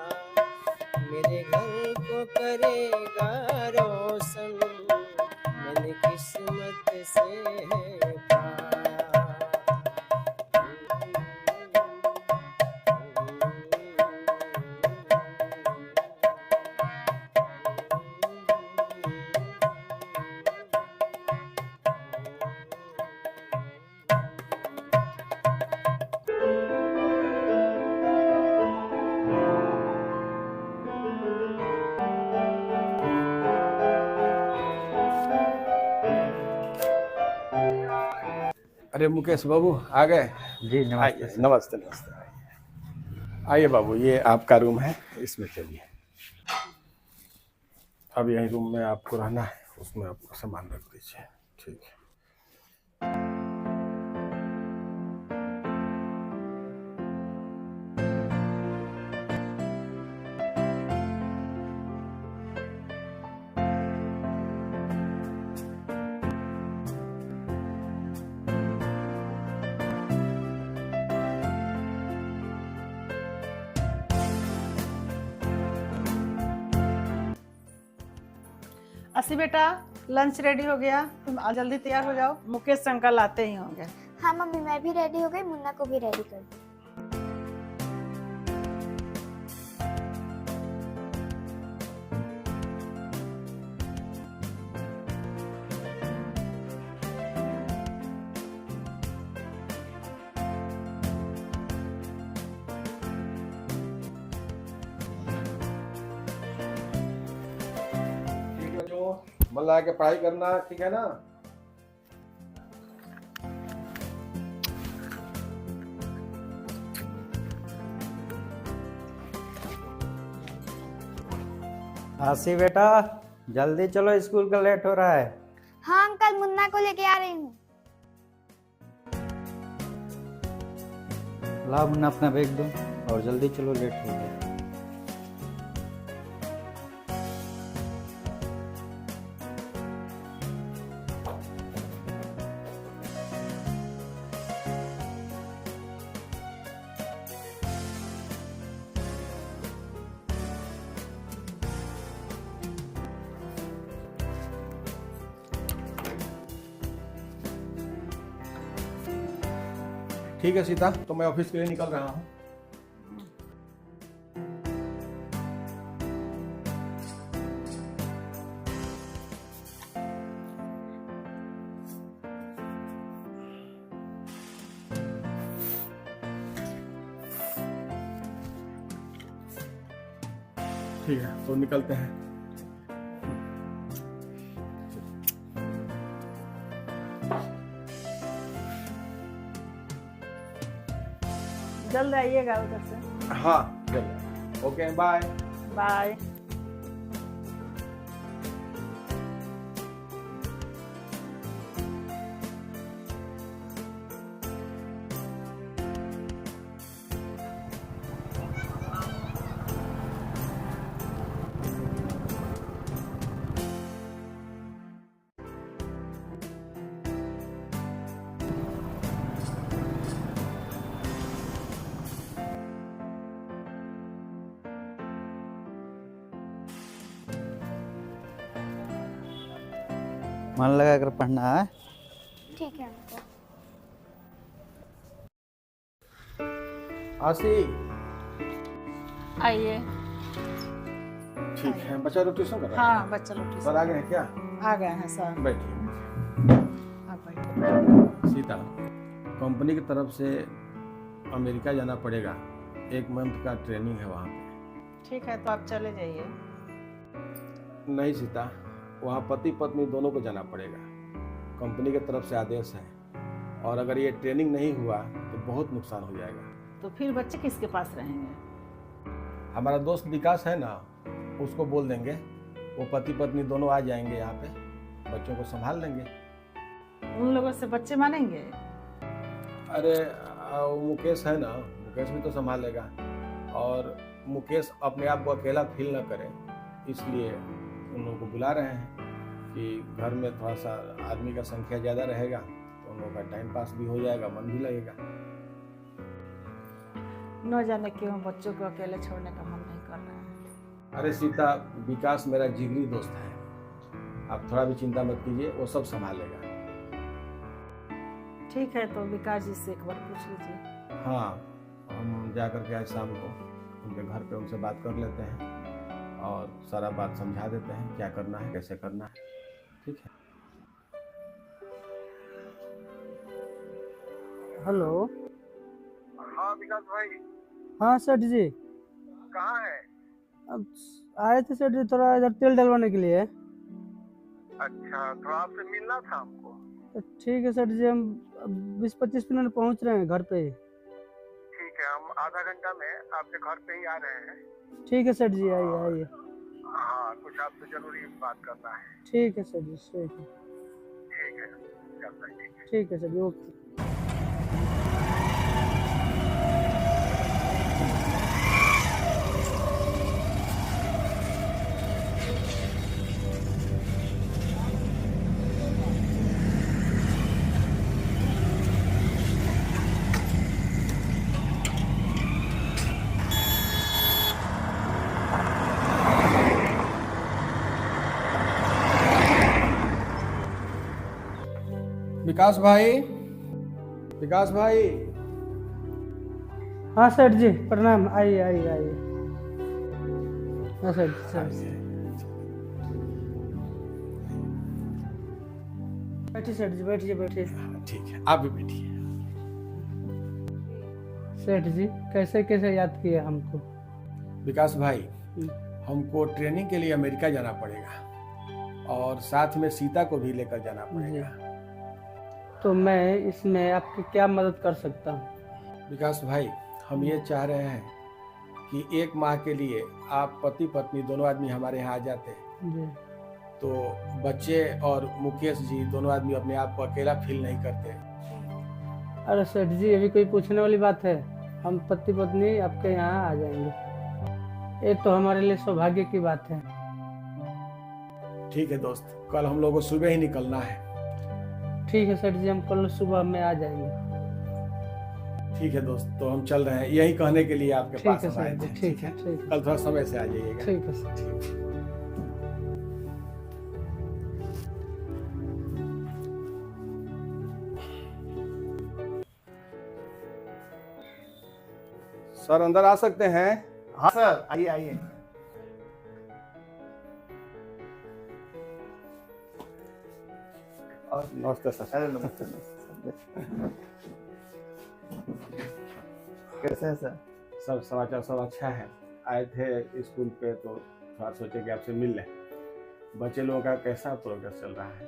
Speaker 18: मेरे घर को करेगा रोशन, मैंने किस्मत से है पाया।
Speaker 5: अरे मुकेश बाबू आ गए?
Speaker 19: जी
Speaker 5: नमस्ते। नमस्ते नमस्ते। आइए बाबू, ये आपका रूम है, इसमें चलिए। अब यही रूम में आपको रहना है, उसमें आपको सामान रख दीजिए। ठीक है।
Speaker 1: अस्सी बेटा, लंच रेडी हो गया, तुम जल्दी तैयार हो जाओ, मुकेश अंकल आते ही होंगे।
Speaker 2: हाँ मम्मी, मैं भी रेडी हो गई, मुन्ना को भी रेडी कर दी।
Speaker 5: मन लगा के पढ़ाई करना, ठीक है ना?
Speaker 19: आशी बेटा, जल्दी चलो, स्कूल का लेट हो रहा है।
Speaker 2: हाँ अंकल, मुन्ना को लेके आ रही हूँ।
Speaker 19: ला मुन्ना अपना बैग दो और जल्दी चलो, लेट हो गया।
Speaker 5: ठीक है सीता, तो मैं ऑफिस के लिए निकल रहा हूँ। ठीक है, तो निकलते हैं।
Speaker 1: जल्द आइएगा उधर से।
Speaker 5: हाँ चलिए, ओके बाय।
Speaker 1: बाय।
Speaker 19: मन लगा कर पढ़ना है।
Speaker 2: ठीक है अंकल।
Speaker 5: आशी
Speaker 1: आइए।
Speaker 5: ठीक है, बच्चा लोग ट्यूशन कर रहा है?
Speaker 1: हाँ बच्चा लोग
Speaker 5: सर आ गए हैं क्या?
Speaker 1: आ गए हैं सर।
Speaker 5: बैठिए।
Speaker 1: आप बैठिए।
Speaker 5: सीता, कंपनी की तरफ से अमेरिका जाना पड़ेगा, 1 मंथ का ट्रेनिंग है वहाँ पे।
Speaker 1: ठीक है तो आप चले जाइए।
Speaker 5: नहीं सीता, वहाँ पति पत्नी दोनों को जाना पड़ेगा, कंपनी की तरफ से आदेश है, और अगर ये ट्रेनिंग नहीं हुआ तो बहुत नुकसान हो जाएगा।
Speaker 1: तो फिर बच्चे किसके पास रहेंगे?
Speaker 5: हमारा दोस्त विकास है ना, उसको बोल देंगे, वो पति पत्नी दोनों आ जाएंगे यहाँ पे, बच्चों को संभाल लेंगे।
Speaker 1: उन लोगों से बच्चे मानेंगे?
Speaker 5: अरे मुकेश है ना, मुकेश भी तो संभालेगा, और मुकेश अपने आप को अकेला फील ना करे, इसलिए उन लोगों को बुला रहे हैं कि घर में थोड़ा सा आदमी का संख्या ज़्यादा रहेगा तो उन लोगों का टाइम पास भी हो जाएगा, मन भी लगेगा।
Speaker 1: न जाने क्यों बच्चों को अकेले छोड़ने का मन नहीं कर रहा है।
Speaker 5: अरे सीता, विकास मेरा जिगरी दोस्त है, आप थोड़ा भी चिंता मत कीजिए, वो सब संभालेगा।
Speaker 1: ठीक है तो विकास जी से एक बार पूछ लीजिए।
Speaker 5: हाँ, हम जा कर के आज शाम को उनके घर पे उनसे बात कर लेते हैं और सारा बात समझा देते हैं, क्या करना है कैसे करना है। ठीक है।
Speaker 20: हेलो।
Speaker 7: हाँ विकास भाई।
Speaker 20: हाँ सेठ जी।
Speaker 7: कहाँ है?
Speaker 20: अब आए थे सेठ जी, थोड़ा इधर तेल डलवाने के लिए।
Speaker 7: अच्छा, तो आपसे मिलना था हमको।
Speaker 20: तो ठीक है सेठ जी, हम 20-25 मिनट में पहुंच रहे हैं घर पे ही।
Speaker 7: ठीक है, हम आधा घंटा में आपके घर पे ही आ रहे हैं।
Speaker 20: ठीक है सेठ जी, आइए आइए।
Speaker 7: हाँ, कुछ आपसे जरूरी बात करना है।
Speaker 20: ठीक है सेठ जी, ठीक है।
Speaker 7: ठीक है, चलता है। ठीक है।
Speaker 20: ठीक है सेठ जी, ओके।
Speaker 5: विकास भाई, विकास भाई।
Speaker 20: हाँ सेठ जी, प्रणाम। आइए आइए आइए। हाँ सेठ जी, बैठिए सेठ जी, बैठिए बैठिए।
Speaker 5: ठीक है, आप भी बैठिए।
Speaker 20: सेठ जी, कैसे कैसे याद किए हमको?
Speaker 5: विकास भाई, हमको ट्रेनिंग के लिए अमेरिका जाना पड़ेगा और साथ में सीता को भी लेकर जाना पड़ेगा।
Speaker 20: तो मैं इसमें आपकी क्या मदद कर सकता हूँ?
Speaker 5: विकास भाई, हम ये चाह रहे हैं कि 1 माह के लिए आप पति पत्नी दोनों आदमी हमारे यहाँ आ जाते,
Speaker 20: जी।
Speaker 5: तो बच्चे और मुकेश जी दोनों आदमी अपने आप को अकेला फील नहीं करते।
Speaker 20: अरे सेठ जी, अभी कोई पूछने वाली बात है? हम पति पत्नी आपके यहाँ आ जाएंगे, ये तो हमारे लिए सौभाग्य की बात है।
Speaker 5: ठीक है दोस्त, कल हम लोगों को सुबह ही निकलना है।
Speaker 20: ठीक है सेठ जी, हम कल सुबह में आ जाएंगे।
Speaker 5: ठीक है दोस्त, तो हम चल रहे हैं, यही कहने के लिए आपके पास हम आए थे।
Speaker 20: ठीक है, ठीक है।
Speaker 5: कल थोड़ा समय से आ जाइएगा।
Speaker 20: ठीक है सर।
Speaker 5: सर अंदर आ सकते हैं?
Speaker 21: हाँ सर, आइए आइए।
Speaker 5: नमस्ते सर।
Speaker 21: अरे नमस्ते नमस्ते। कैसे हैं सर?
Speaker 5: सब समाचार सब अच्छा है। आए थे स्कूल पे तो थोड़ा सोचे कि आपसे मिल लें। बच्चे लोगों का कैसा प्रोग्रेस चल रहा है?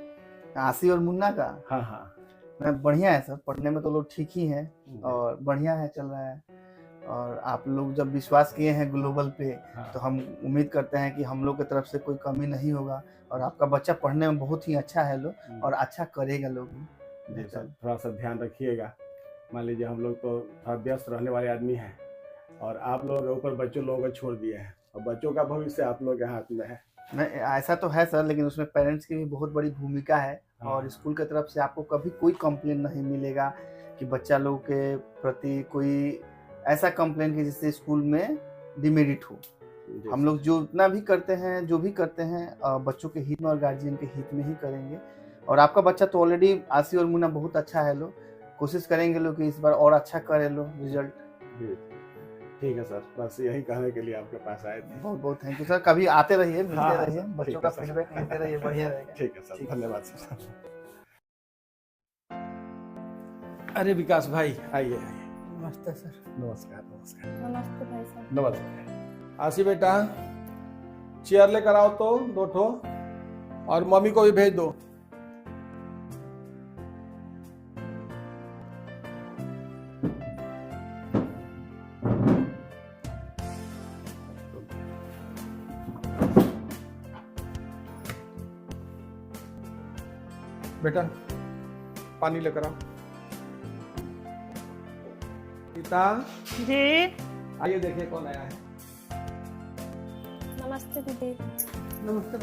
Speaker 21: आशी और मुन्ना का?
Speaker 5: हाँ हाँ।
Speaker 21: बढ़िया है सर, पढ़ने में तो लोग ठीक ही हैं और बढ़िया है, चल रहा है। और आप लोग जब विश्वास किए हैं ग्लोबल पे
Speaker 5: हाँ।
Speaker 21: तो हम उम्मीद करते हैं कि हम लोग की तरफ से कोई कमी नहीं होगा और आपका बच्चा पढ़ने में बहुत ही अच्छा है लोग और अच्छा करेगा लोग
Speaker 5: जी सर, थोड़ा सा ध्यान रखिएगा। मान लीजिए हम लोग तो थोड़ा व्यस्त रहने वाले आदमी हैं और आप लोगों के ऊपर बच्चों लोगों को छोड़ दिए हैं और बच्चों का भविष्य आप लोगों के हाथ में है।
Speaker 21: नहीं, ऐसा तो है सर, लेकिन उसमें पेरेंट्स की भी बहुत बड़ी भूमिका है और स्कूल की तरफ से आपको कभी कोई कंप्लेन नहीं मिलेगा कि बच्चा लोग के प्रति कोई ऐसा कंप्लेन कि जिससे स्कूल में डिमेरिट हो। हम लोग जो इतना भी करते हैं, जो भी करते हैं बच्चों के हित में और गार्जियन के हित में ही करेंगे। और आपका बच्चा तो ऑलरेडी आसी और मुन्ना बहुत अच्छा है लोग, कोशिश करेंगे लोग कि इस बार और अच्छा करे लो रिजल्ट।
Speaker 5: ठीक है सर, बस यही कहने के लिए आपके पास आए थे।
Speaker 21: बहुत बहुत थैंक यू सर, कभी आते रहिए, मिलते
Speaker 5: हाँ,
Speaker 21: रहिए,
Speaker 5: ठीक
Speaker 21: बच्चों
Speaker 5: है
Speaker 21: का
Speaker 5: सर।
Speaker 21: फीडबैक लेते रहिए, बढ़िया रहेगा।
Speaker 5: ठीक है सर, धन्यवाद सर। अरे विकास भाई आइए आइए।
Speaker 1: नमस्ते सर।
Speaker 5: नमस्कार नमस्कार।
Speaker 2: नमस्ते भाई साहब।
Speaker 5: नमस्ते। आशी बेटा चेयर लेकर आओ तो 2 ठो और मम्मी को भी भेज दो। बेटा पानी लेकर आओ। पिता
Speaker 4: जी
Speaker 5: आइए देखिए कौन आया है।
Speaker 2: नमस्ते दीदी।
Speaker 20: नमस्ते।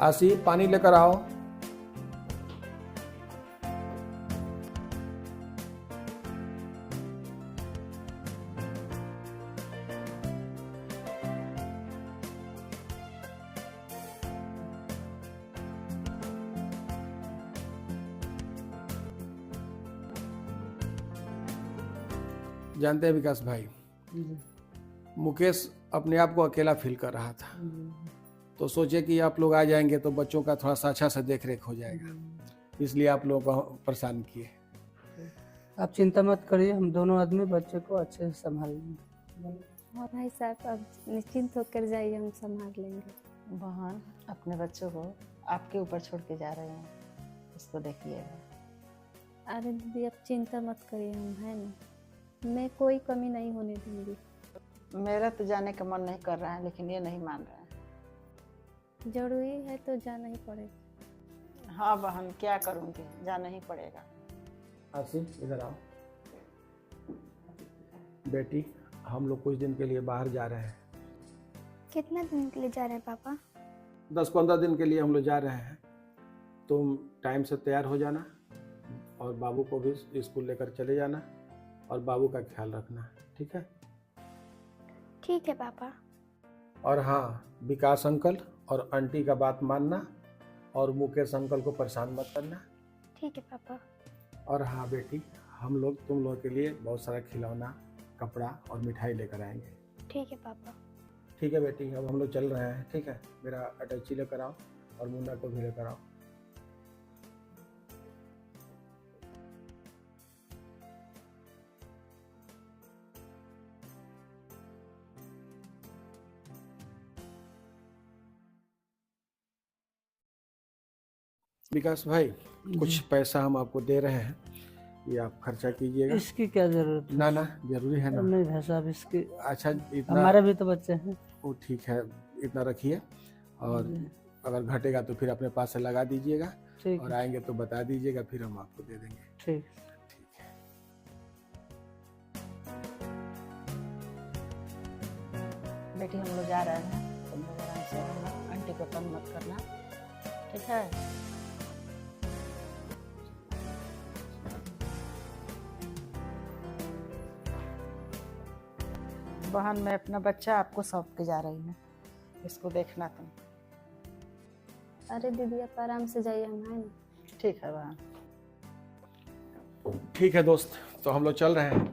Speaker 5: आशी पानी लेकर आओ। जानते हैं विकास भाई, मुकेश अपने आप को अकेला फील कर रहा था, तो सोचे कि आप लोग आ जाएंगे तो बच्चों का थोड़ा सा अच्छा से देख रेख हो जाएगा, इसलिए आप लोगों को परेशान किए।
Speaker 20: आप चिंता मत करिए, हम दोनों आदमी बच्चे को अच्छे से संभाल लेंगे।
Speaker 2: हाँ भाई साहब, अब निश्चिंत होकर जाइए, हम संभाल लेंगे।
Speaker 1: बहन अपने बच्चों को आपके ऊपर छोड़ के जा रहे हैं, इसको देखिएगा।
Speaker 2: अरे दीदी अब चिंता मत करिए, हम हैं ना, मैं कोई कमी नहीं होने दूंगी।
Speaker 1: मेरा तो जाने का मन नहीं कर रहा है, लेकिन ये नहीं मान रहा है।
Speaker 2: जरूरी है तो जाना ही पड़ेगा।
Speaker 1: हाँ बहन, क्या करूँगी, जाना ही पड़ेगा।
Speaker 5: आसिफ इधर आओ। बेटी हम लोग कुछ दिन के लिए बाहर जा रहे हैं।
Speaker 2: कितना दिन के लिए जा रहे हैं पापा?
Speaker 5: 10-15 दिन के लिए हम लोग जा रहे हैं। तुम टाइम से तैयार हो जाना और बाबू को भी स्कूल लेकर चले जाना और बाबू का ख्याल रखना, ठीक है?
Speaker 2: ठीक है पापा।
Speaker 5: और हाँ, विकास अंकल और आंटी का बात मानना और मुकेश अंकल को परेशान मत करना।
Speaker 2: ठीक है पापा।
Speaker 5: और हाँ बेटी, हम लोग तुम लोगों के लिए बहुत सारा खिलौना, कपड़ा और मिठाई लेकर आएंगे।
Speaker 2: ठीक है पापा।
Speaker 5: ठीक है बेटी, अब हम लोग चल रहे हैं, ठीक है? मेरा अटैची लेकर आओ और मुन्ना को भी लेकर आओ। विकास भाई, कुछ पैसा हम आपको दे रहे हैं, ये आप खर्चा कीजिएगा।
Speaker 20: इसकी क्या जरूरत है?
Speaker 5: ना ना, जरूरी है ना।
Speaker 20: नहीं भाई साहब, इसकी
Speaker 5: अच्छा इतना,
Speaker 20: हमारे भी तो बच्चे हैं।
Speaker 5: वो ठीक है, इतना रखिए और अगर घटेगा तो फिर अपने पास से लगा दीजिएगा
Speaker 20: ठीक
Speaker 5: और
Speaker 20: है।
Speaker 5: आएंगे तो बता दीजिएगा, फिर हम आपको दे देंगे।
Speaker 20: ठीक।
Speaker 1: बेटी हम लोग जा रहे हैं, तुम लोग आराम से रहना, आंटी को तंग मत करना, ठीक है? बहन मैं अपना बच्चा आपको सौंप के जा रही हूँ, इसको देखना तुम।
Speaker 2: अरे दीदी आप आराम से जाइए, हम हैं ना।
Speaker 1: ठीक है बहन।
Speaker 5: ठीक है दोस्त, तो हम लोग चल रहे हैं।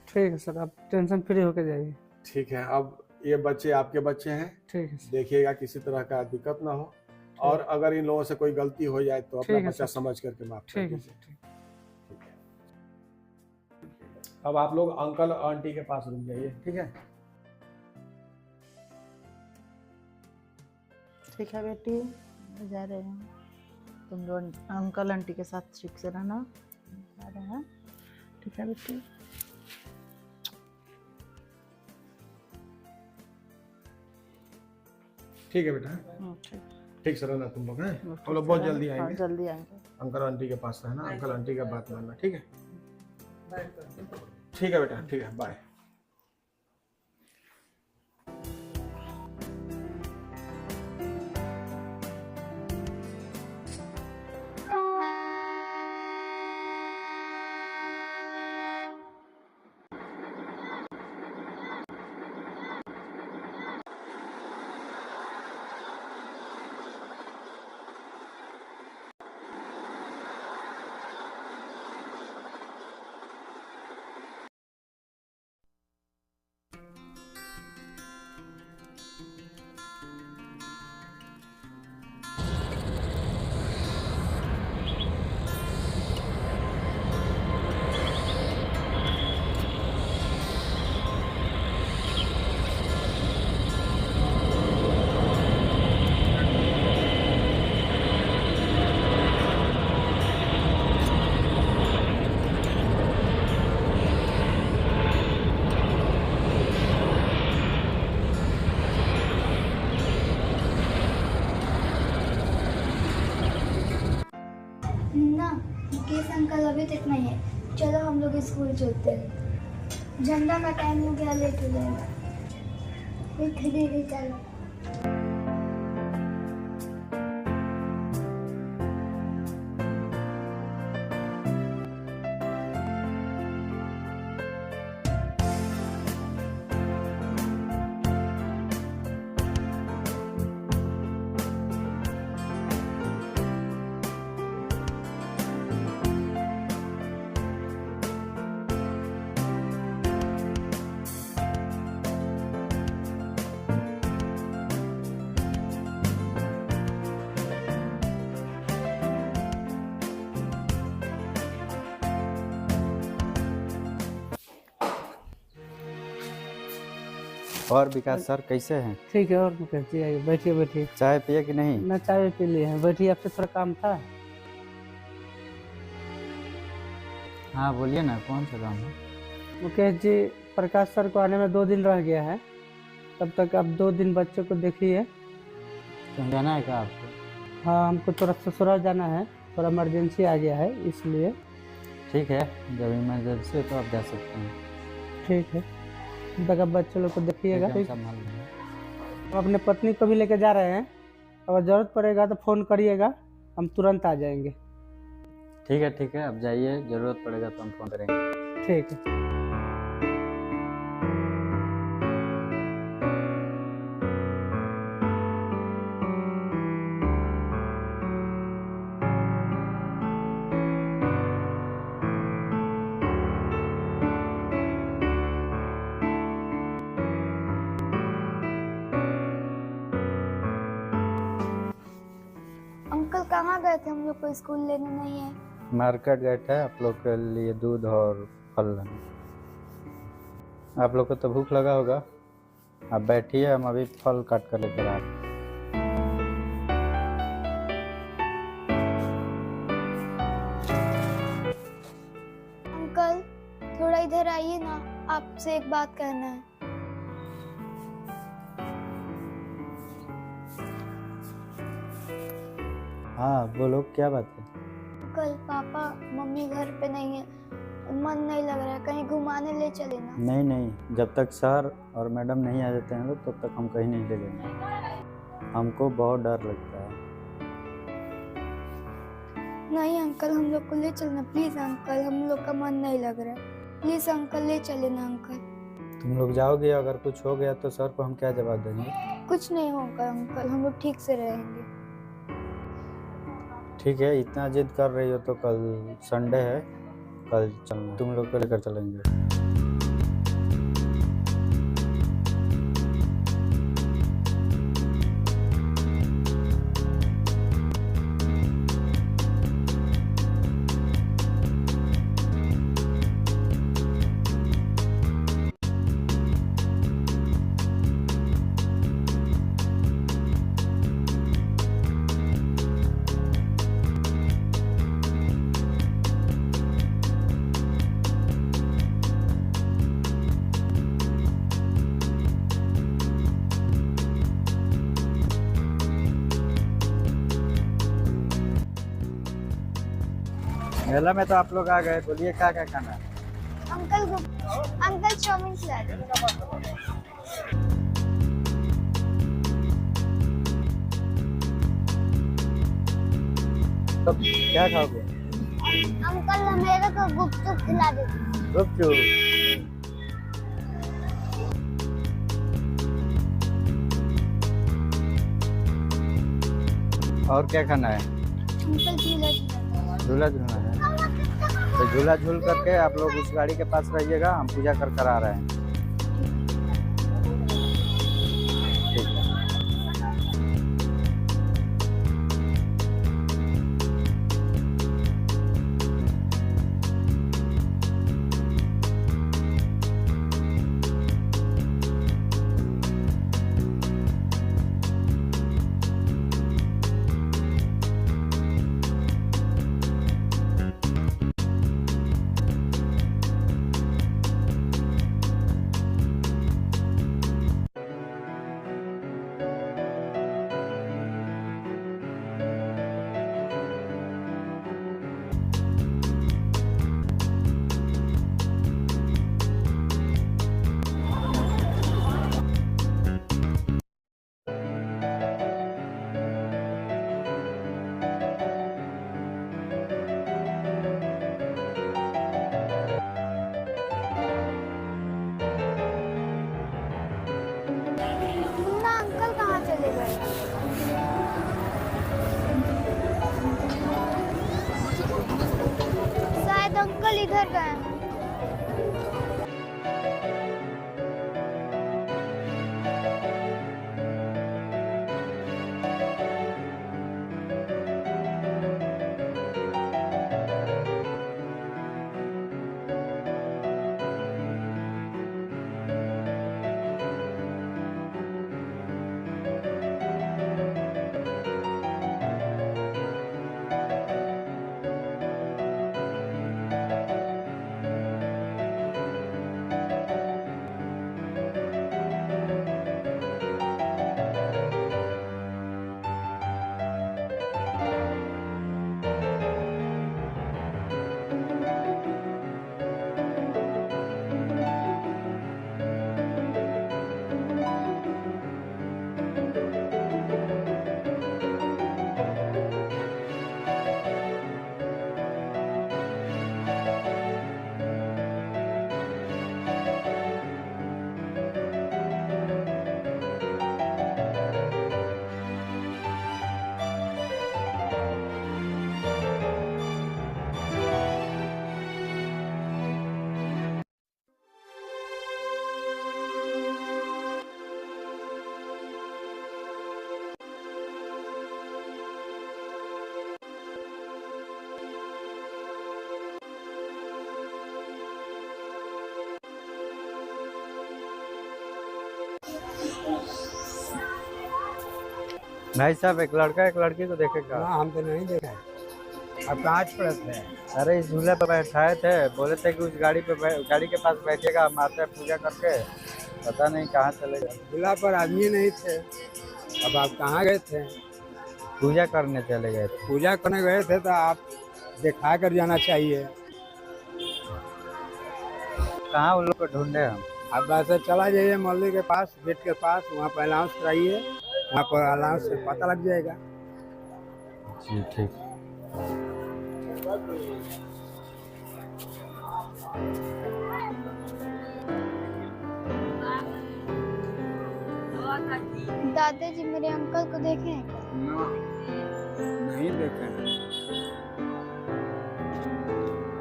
Speaker 20: ठीक है सर, आप टेंशन फ्री होकर जाइए।
Speaker 5: ठीक है, अब ये बच्चे आपके बच्चे हैं,
Speaker 20: ठीक है।
Speaker 5: देखिएगा किसी तरह का दिक्कत ना हो, और अगर इन लोगों से कोई गलती हो जाए तो अपना
Speaker 20: ठीक है
Speaker 5: बच्चा
Speaker 20: सर।
Speaker 5: समझ करके माफ कर
Speaker 20: ठीक है
Speaker 5: दीजिए। ठीक है। अब आप लोग अंकल और आंटी के पास रुक जाइए, ठीक है?
Speaker 1: ठीक है बेटी, मैं जा रहे हैं, तुम लोग अंकल आंटी के साथ ठीक से रहना, जा रहे हैं,
Speaker 20: ठीक है बेटी।
Speaker 5: ठीक है बेटा। ठीक सर ना तुम लोग हैं, हम लोग बहुत जल्दी
Speaker 1: हाँ,
Speaker 5: आएंगे।
Speaker 1: जल्दी आएंगे।
Speaker 5: अंकल आंटी के पास रहना, अंकल आंटी का बात मानना, ठीक है? ठीक है बेटा, ठीक है, बाय।
Speaker 2: ना मुकेश अंकल अभी तक नहीं है, चलो हम लोग स्कूल चलते हैं। झंडा का टाइम हो गया, लेट हो जाएगा। धीरे चलो।
Speaker 19: और विकास सर कैसे हैं?
Speaker 20: ठीक है। और मुकेश जी आइए, बैठिए बैठिए।
Speaker 19: चाय पिए कि नहीं?
Speaker 20: ना चाय पी लिए हैं, बैठिए। आपसे थोड़ा काम था।
Speaker 19: हाँ बोलिए ना, कौन सा काम है?
Speaker 20: मुकेश जी, प्रकाश सर को आने में 2 दिन रह गया है, तब तक आप 2 दिन बच्चों को देखिए।
Speaker 19: कहीं जाना है क्या आपको?
Speaker 20: हाँ, हमको थोड़ा ससुराल जाना है, थोड़ा इमरजेंसी आ गया है इसलिए।
Speaker 19: ठीक है, जब इमरजेंसी हो तो आप जा सकते हैं।
Speaker 20: ठीक है, तब तक आप बच्चों लोग को देखिएगा।
Speaker 19: ठीक है, हम संभाल लेंगे।
Speaker 20: हम अपने पत्नी को भी लेके जा रहे हैं, अगर ज़रूरत पड़ेगा तो फ़ोन करिएगा, हम तुरंत आ जाएंगे।
Speaker 19: ठीक है, आप जाइए, ज़रूरत पड़ेगा तो हम फ़ोन करेंगे।
Speaker 20: ठीक है।
Speaker 2: अंकल कहाँ गए थे? हम लोग को स्कूल लेने नहीं है।
Speaker 19: मार्केट गए थे आप लोग के लिए दूध और फल लाने। आप लोग को तो भूख लगा होगा, आप बैठिए, हम अभी फल काट कर लेकर आए।
Speaker 2: अंकल थोड़ा इधर आइए ना, आपसे एक बात कहना है।
Speaker 19: हाँ बोलो, क्या बात है?
Speaker 2: कल पापा मम्मी घर पे नहीं है, मन नहीं लग रहा है, कहीं घुमाने ले चले ना।
Speaker 19: नहीं, जब तक सर और मैडम नहीं आ जाते हैं लोग तब तक हम कहीं नहीं ले जाएंगे। हमको बहुत डर लगता है।
Speaker 2: नहीं अंकल, हम लोग को ले चलना प्लीज अंकल, हम लोग का मन नहीं लग रहा है, प्लीज अंकल ले चले ना अंकल।
Speaker 19: तुम लोग जाओगे, अगर कुछ हो गया तो सर को हम क्या जवाब देंगे?
Speaker 2: कुछ नहीं होगा अंकल, हम लोग ठीक से रहेंगे।
Speaker 19: ठीक है, इतना जिद कर रही हो तो कल संडे है, कल चलना, तुम लोग को लेकर चलेंगे। मेला में तो आप लोग आ गए, बोलिए क्या क्या खाना है?
Speaker 2: अंकल चाउमीन खिला दो।
Speaker 19: तो क्या खाओगे?
Speaker 2: अंकल मेरे को गुपचुप खिला दो।
Speaker 19: गुपचुप। और क्या खाना है?
Speaker 2: अंकल
Speaker 19: झूला झूलना है। तो झूला झूल करके आप लोग उस गाड़ी के पास रहिएगा, हम पूजा कर आ रहे हैं। ठीक है।
Speaker 2: अंकल कहाँ चले गए? शायद अंकल इधर गए हैं।
Speaker 19: भाई साहब, एक लड़का एक लड़की को देखेगा?
Speaker 6: हम तो नहीं देखा है। अब कहाँ पड़े थे?
Speaker 19: अरे इस झूले पर बैठाए थे, बोले थे कि उस गाड़ी के पास बैठेगा, हम आते हैं पूजा करके, पता नहीं कहाँ चले गए।
Speaker 6: झूला पर आदमी नहीं थे। अब आप कहाँ गए थे?
Speaker 19: पूजा करने चले गए थे।
Speaker 6: पूजा करने गए थे तो आप दिखा कर जाना चाहिए।
Speaker 19: कहाँ उन लोग को ढूंढे हम?
Speaker 6: आप वैसे चला जाइए मंदिर के पास, गेट के पास, वहाँ पर अनाउंस कराइए, वहाँ पर अनाउंस से पता लग जाएगा।
Speaker 19: जी ठीक।
Speaker 2: दादाजी मेरे अंकल को देखे हैं क्या?
Speaker 6: नहीं देखे।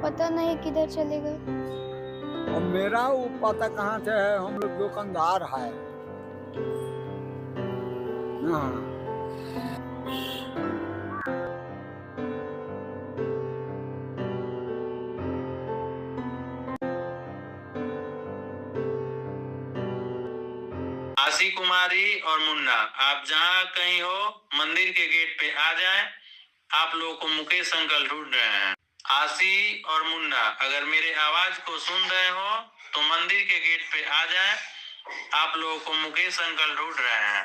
Speaker 2: पता नहीं किधर चले गए।
Speaker 6: और मेरा वो पता कहाँ से है, हम लोग दुकानदार है। हाँ।
Speaker 12: आशी कुमारी और मुन्ना, आप जहाँ कहीं हो मंदिर के गेट पे आ जाएं। आप लोगों को मुकेश अंकल ढूंढ रहे हैं। आशी और मुन्ना, अगर मेरे आवाज को सुन रहे हो तो मंदिर के गेट पे आ जाएं। आप लोगों को मुकेश अंकल ढूंढ रहे हैं।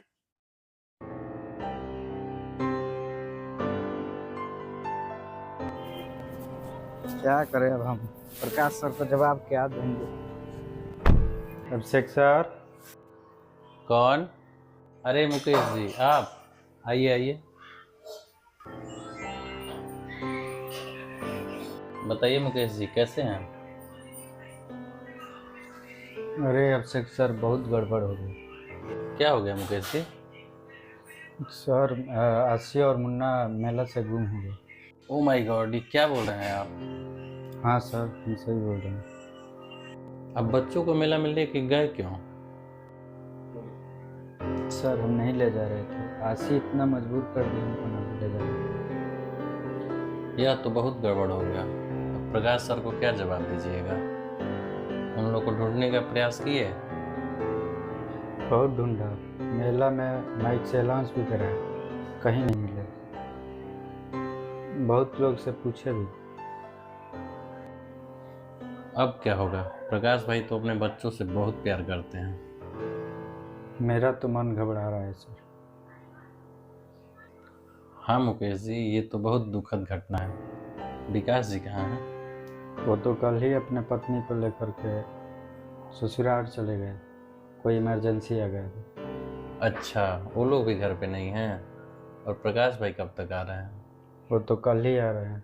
Speaker 19: क्या करें अब हम, प्रकाश सर को जवाब क्या देंगे। अभिषेक सर।
Speaker 8: कौन? अरे मुकेश जी, आप आइए आइए, बताइए मुकेश जी कैसे हैं?
Speaker 19: अरे अभिषेक सर बहुत गड़बड़ हो गई।
Speaker 8: क्या हो गया मुकेश जी?
Speaker 19: सर आशी और मुन्ना मेला से गुम हो गए।
Speaker 8: ओ माय गॉड, ये क्या बोल रहे हैं आप?
Speaker 19: हाँ सर, हम सही बोल रहे हैं।
Speaker 8: अब बच्चों को मेला में लेके गए क्यों?
Speaker 19: सर हम नहीं ले जा रहे थे, आशी इतना मजबूर कर दिया हमको नहीं ले जा रहे।
Speaker 8: यह तो बहुत गड़बड़ हो गया। अब प्रकाश सर को क्या जवाब दीजिएगा? उन लोग को ढूंढने का प्रयास किए?
Speaker 19: बहुत ढूंढा, मेला में माइक से अनाउंस भी करा, कहीं नहीं मिले। बहुत लोग से पूछे भी।
Speaker 8: अब क्या होगा? प्रकाश भाई तो अपने बच्चों से बहुत प्यार करते हैं।
Speaker 19: मेरा तो मन घबरा रहा है सर।
Speaker 8: हाँ मुकेश जी, ये तो बहुत दुखद घटना है। विकास जी कहाँ हैं?
Speaker 19: वो तो कल ही अपने पत्नी को लेकर के ससुराल चले गए, कोई इमरजेंसी आ गया।
Speaker 8: अच्छा, वो लोग भी घर पे नहीं हैं। और प्रकाश भाई कब तक आ रहे हैं?
Speaker 19: वो तो कल ही आ रहे हैं।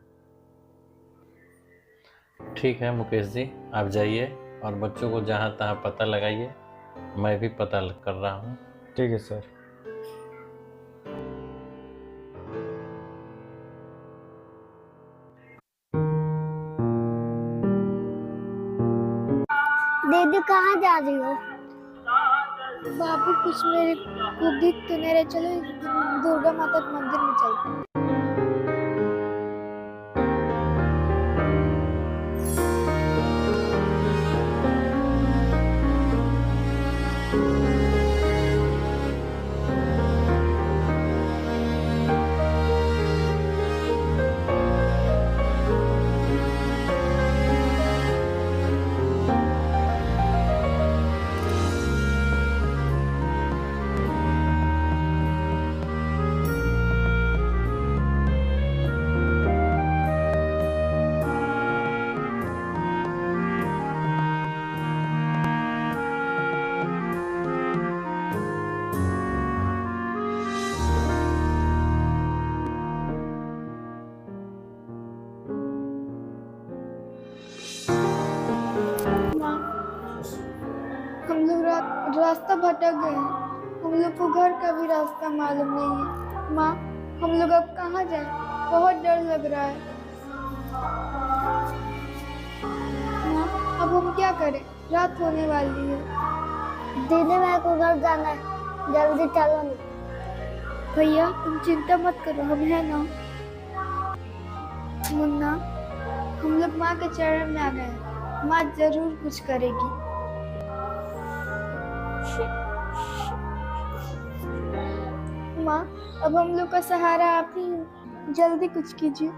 Speaker 8: ठीक है मुकेश जी, आप जाइए और बच्चों को जहाँ तहाँ पता लगाइए, मैं भी पता कर रहा हूँ।
Speaker 19: ठीक है सर।
Speaker 2: दीदी कहाँ जा रही हो? बाबू कुछ मेरे को दिख तो नहीं रहे, चलो दुर्गा माता के मंदिर में चलते हैं। हम लोग रास्ता भटक गए हैं, हम लोग को घर का भी रास्ता मालूम नहीं है। माँ, हम लोग अब कहाँ जाएं? बहुत डर लग रहा है। माँ, अब हम क्या करें? रात होने वाली है। दीदी मेरे को घर जाना है, जल्दी चलो ना। भैया तुम चिंता मत करो, हम हैं ना। मुन्ना, हम लोग माँ के चरण में आ गए हैं, माँ जरूर कुछ करेगी। माँ, अब हम लोग का सहारा आप ही हो, जल्दी कुछ कीजिए।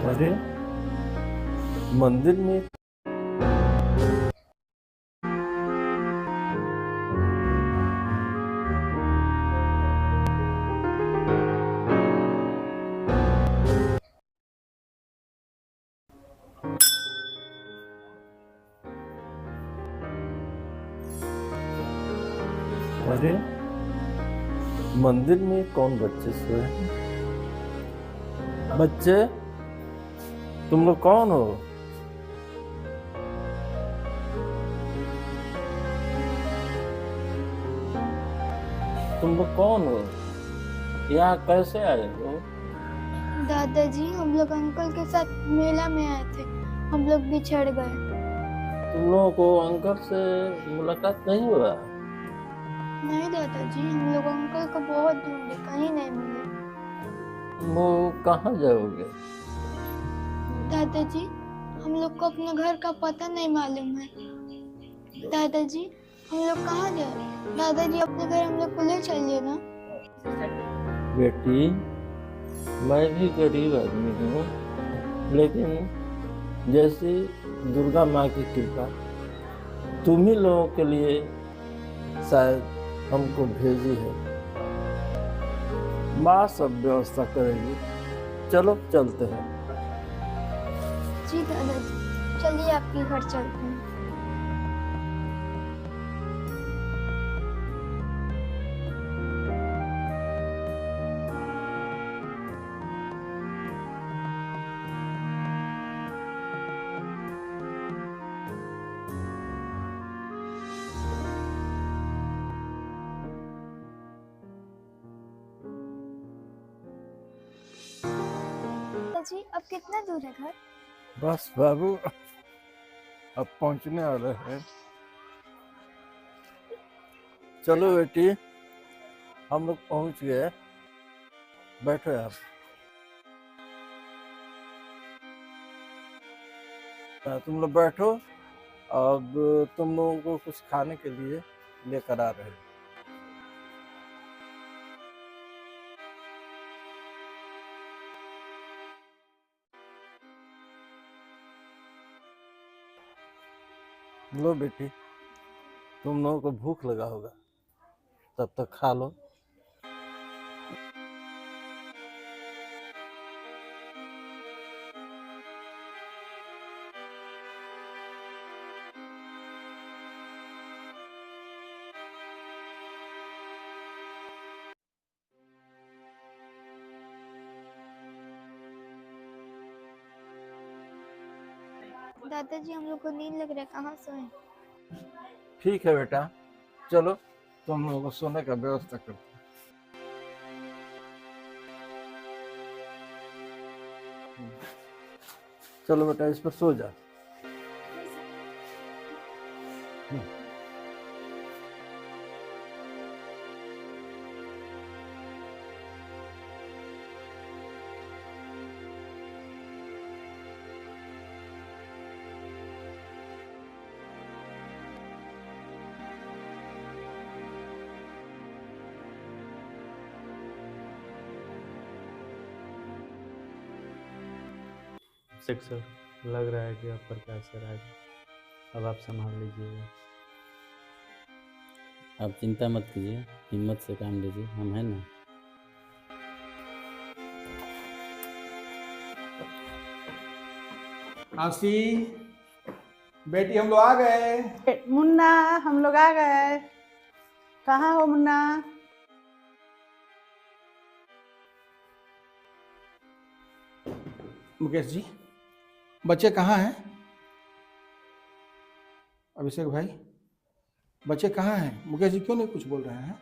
Speaker 5: अरे मंदिर में अरे मंदिर में कौन बच्चे सोए हैं? बच्चे, तुम लोग कौन हो? तुम लोग कौन हो? यहाँ कैसे आए हो?
Speaker 2: दादाजी, हम लोग अंकल के साथ मेला में आए थे, हम लोग बिछड़ गए।
Speaker 5: तुम लोगों को अंकल से मुलाकात नहीं हुआ?
Speaker 2: नहीं दादाजी, हम लोग अंकल को बहुत ढूंढे, कहीं नहीं मिले।
Speaker 5: वो कहाँ जाओगे?
Speaker 2: दादाजी, हम लोग को अपने घर का पता नहीं मालूम है। दादाजी, हम लोग कहाँ जाए? दादाजी अपने घर हम लोग को ले चलिए ना।
Speaker 3: बेटी, मैं भी गरीब आदमी हूँ, लेकिन जैसे दुर्गा माँ की कृपा तुम ही लोगों के लिए शायद हमको भेजी है। माँ सब व्यवस्था करेगी। चलो चलते हैं।
Speaker 2: जी दादाजी, चलिए आपके घर चलते हैं। दादाजी, अब कितना दूर है घर?
Speaker 3: बस बाबू, अब पहुंचने वाले हैं। चलो बेटी, हम लोग पहुंच गए। बैठो आप। तुम लोग बैठो। अब तुम लोगों को कुछ खाने के लिए लेकर आ रहे हैं। लो बेटी, तुम लोगों को भूख लगा होगा, तब तक खा लो।
Speaker 2: दादाजी, हम लोग को नींद लग रहा है, कहाँ सोएं?
Speaker 3: ठीक है बेटा, चलो तुम लोगों को सोने का व्यवस्था करते हैं। चलो बेटा, इस पर सो जा।
Speaker 8: शिक्षक सर, लग रहा है कि आप पर क्या असर आएगा। अब आप संभाल लीजिएगा।
Speaker 22: आप चिंता मत कीजिए, हिम्मत से काम लीजिए, हम हैं ना।
Speaker 5: आसी, बेटी हम लोग आ गए।
Speaker 1: मुन्ना, हम लोग आ गए। कहाँ हो मुन्ना?
Speaker 5: मुकेश जी, बच्चे कहाँ हैं? अभिषेक भाई, बच्चे कहाँ हैं? मुकेश जी क्यों नहीं कुछ बोल रहे हैं?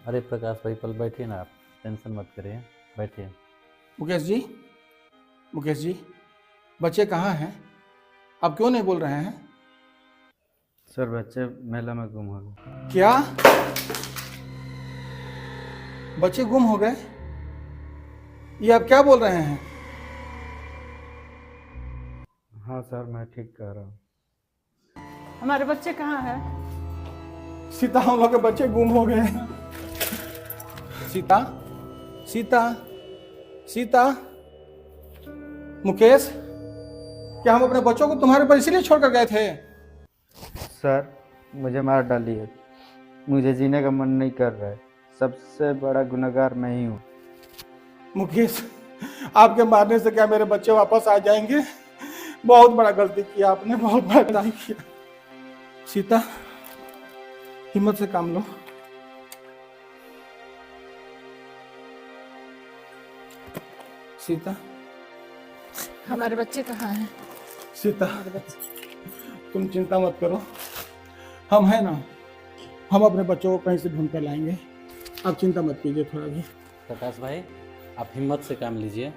Speaker 8: अरे प्रकाश भाई, पल बैठिए ना, आप टेंशन मत करिए, बैठिए।
Speaker 5: मुकेश जी, बच्चे कहाँ हैं? आप क्यों नहीं बोल रहे हैं?
Speaker 19: सर, बच्चे मेला में गुम हो गए।
Speaker 5: क्या? बच्चे गुम हो गए? ये आप क्या बोल रहे हैं?
Speaker 19: हाँ सर, मैं ठीक कह रहा हूँ।
Speaker 1: हमारे बच्चे कहाँ हैं?
Speaker 5: सीता, हम लोग के बच्चे गुम हो गए। सीता, सीता, सीता, मुकेश, क्या हम अपने बच्चों को तुम्हारे पर इसीलिए छोड़कर गए थे?
Speaker 19: सर, मुझे मार डालिए, मुझे जीने का मन नहीं कर रहा है। सबसे बड़ा गुनहगार मैं ही हूँ।
Speaker 5: मुकेश, आपके मारने से क्या मेरे बच्चे वापस आ जाएंगे? बहुत बड़ा गलती किया आपने, बहुत बड़ा गलती किया। सीता, हिम्मत से काम लो। सीता,
Speaker 1: हमारे बच्चे कहाँ हैं?
Speaker 5: सीता, तुम चिंता मत करो, हम हैं ना, हम अपने बच्चों को कहीं से ढूंढ कर लाएंगे। आप चिंता मत कीजिए थोड़ा भी।
Speaker 22: प्रकाश भाई, आप हिम्मत से काम लीजिए,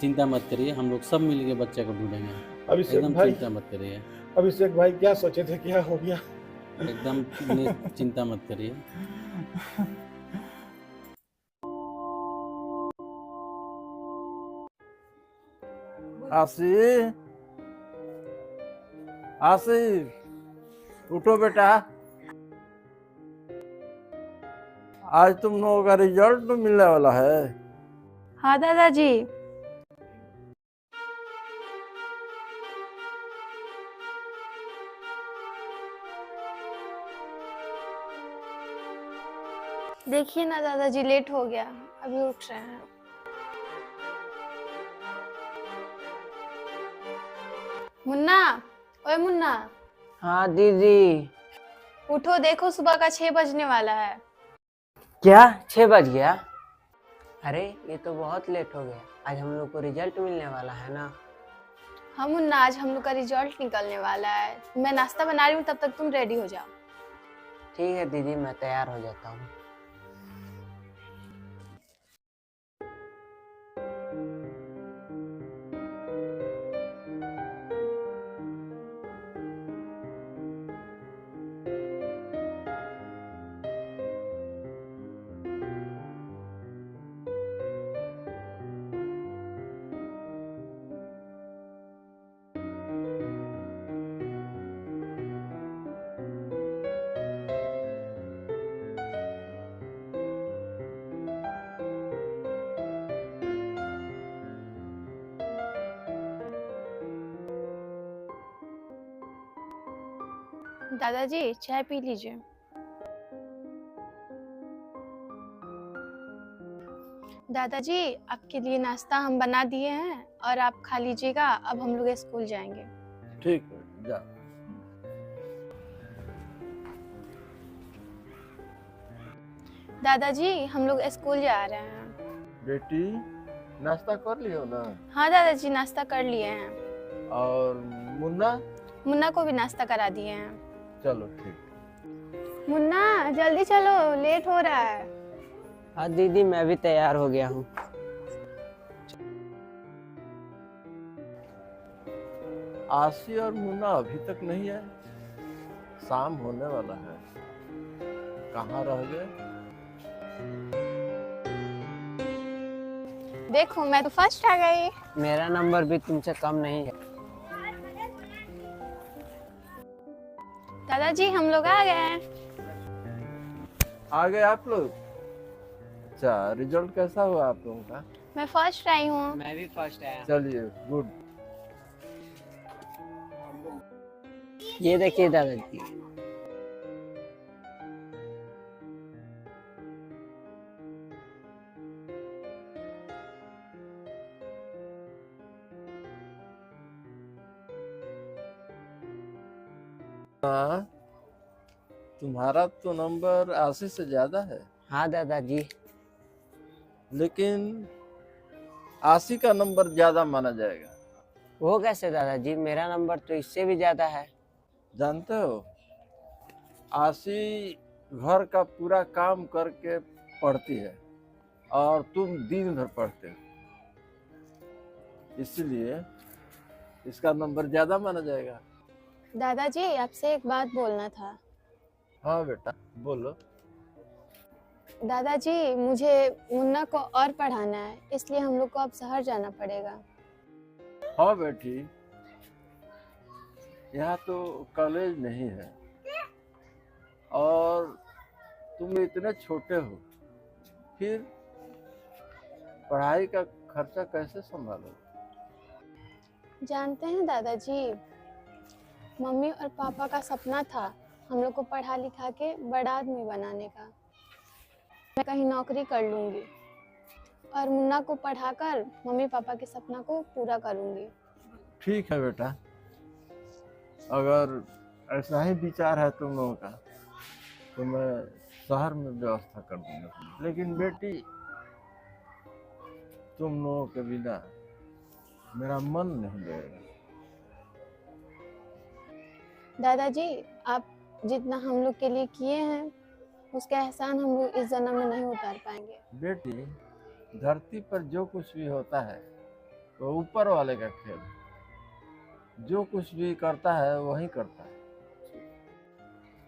Speaker 22: चिंता मत करिए, हम लोग सब मिलके बच्चे को ढूंढेंगे।
Speaker 5: अभिषेक भाई,
Speaker 22: चिंता मत करिए।
Speaker 5: अभिषेक भाई, क्या सोचे थे, क्या हो गया?
Speaker 22: एकदम चिंता मत करिए।
Speaker 3: आसिफ, आसिफ, उठो बेटा, आज तुम लोगों का रिजल्ट तो मिलने वाला है।
Speaker 9: हाँ दादाजी। देखिए ना दादाजी, लेट हो गया, अभी उठ रहे हैं। मुन्ना, ओए मुन्ना।
Speaker 18: हाँ दीदी।
Speaker 9: उठो, देखो सुबह का 6 बजने वाला है।
Speaker 18: क्या 6 बज गया? अरे ये तो बहुत लेट हो गया, आज हम लोग को रिजल्ट मिलने वाला है ना।
Speaker 9: हाँ मुन्ना, आज हम लोग का रिजल्ट निकलने वाला है। मैं नाश्ता बना रही हूँ, तब तक तुम रेडी हो जाओ।
Speaker 18: ठीक है दीदी, मैं तैयार हो जाता हूँ।
Speaker 9: दादाजी चाय पी लीजिए। दादाजी आपके लिए नाश्ता हम बना दिए हैं और आप खा लीजिएगा। अब हम लोग स्कूल जाएंगे।
Speaker 3: ठीक है, जा।
Speaker 9: दादाजी हम लोग स्कूल जा रहे हैं।
Speaker 3: बेटी नाश्ता कर लियो ना?
Speaker 9: हाँ दादाजी, नाश्ता कर लिए हैं।
Speaker 3: और मुन्ना?
Speaker 9: मुन्ना को भी नाश्ता करा दिए हैं।
Speaker 3: चलो ठीक।
Speaker 9: मुन्ना जल्दी चलो, लेट हो रहा है।
Speaker 18: हाँ दीदी, मैं भी तैयार हो गया हूँ।
Speaker 3: आशी और मुन्ना अभी तक नहीं आए, शाम होने वाला है, कहाँ रह गए?
Speaker 9: देखो मैं तो फर्स्ट आ गई।
Speaker 18: मेरा नंबर भी तुमसे कम नहीं है।
Speaker 9: दादाजी हम लोग आ गए हैं।
Speaker 3: आ गए आप लोग? अच्छा, रिजल्ट कैसा हुआ आप लोगों का?
Speaker 9: मैं फर्स्ट आई हूँ।
Speaker 18: मैं भी फर्स्ट आया।
Speaker 3: चलिए, गुड।
Speaker 18: ये देखिए दादाजी।
Speaker 3: हाँ, तुम्हारा तो नंबर आशीष से ज्यादा है।
Speaker 18: हाँ दादाजी।
Speaker 3: लेकिन आशी का नंबर ज्यादा माना जाएगा।
Speaker 18: वो कैसे दादाजी? मेरा नंबर तो इससे भी ज्यादा है।
Speaker 3: जानते हो, आशी घर का पूरा काम करके पढ़ती है और तुम दिन भर पढ़ते हो, इसलिए इसका नंबर ज्यादा माना जाएगा।
Speaker 9: दादाजी आपसे एक बात बोलना था।
Speaker 3: हाँ बेटा, बोलो।
Speaker 9: दादाजी मुझे मुन्ना को और पढ़ाना है, इसलिए हम लोग को अब शहर जाना पड़ेगा।
Speaker 3: हाँ बेटी, यहाँ तो कॉलेज नहीं है और तुम इतने छोटे हो, फिर पढ़ाई का खर्चा कैसे संभालोगे?
Speaker 9: जानते हैं दादाजी, मम्मी और पापा का सपना था हम लोग को पढ़ा लिखा के बड़ा आदमी बनाने का। मैं कहीं नौकरी कर लूँगी और मुन्ना को पढ़ाकर मम्मी पापा के सपना को पूरा करूँगी।
Speaker 3: ठीक है बेटा, अगर ऐसा ही विचार है तुम लोगों का तो मैं शहर में व्यवस्था कर दूंगा। लेकिन बेटी, तुम लोगों के बिना मेरा मन नहीं लगेगा।
Speaker 9: दादाजी आप जितना हम लोग के लिए किए हैं उसका एहसान हम लोग इस जन्म में नहीं उतार पाएंगे।
Speaker 3: बेटी, धरती पर जो कुछ भी होता है वो ऊपर वाले का खेल है। जो कुछ भी करता है वही करता है।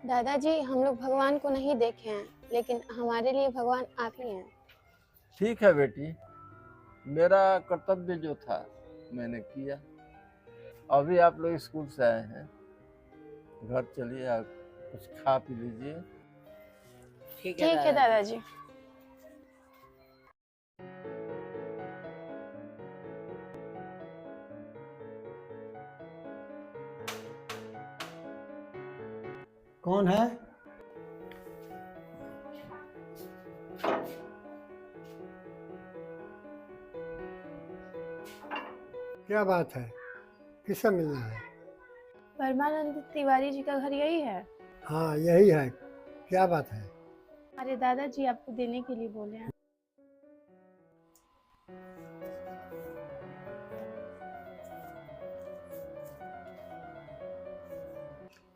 Speaker 9: दादाजी हम लोग भगवान को नहीं देखे हैं, लेकिन हमारे लिए भगवान आप ही हैं।
Speaker 3: ठीक है बेटी, मेरा कर्तव्य जो था मैंने किया। अभी आप लोग स्कूल से आए हैं, घर चलिए, आप कुछ खा पी लीजिए।
Speaker 9: ठीक है दादाजी।
Speaker 6: कौन है? क्या बात है, किससे मिलना है?
Speaker 9: परमानंद तिवारी जी का घर यही है?
Speaker 6: हाँ यही है, क्या बात है?
Speaker 9: अरे दादाजी आपको देने के लिए बोले हैं।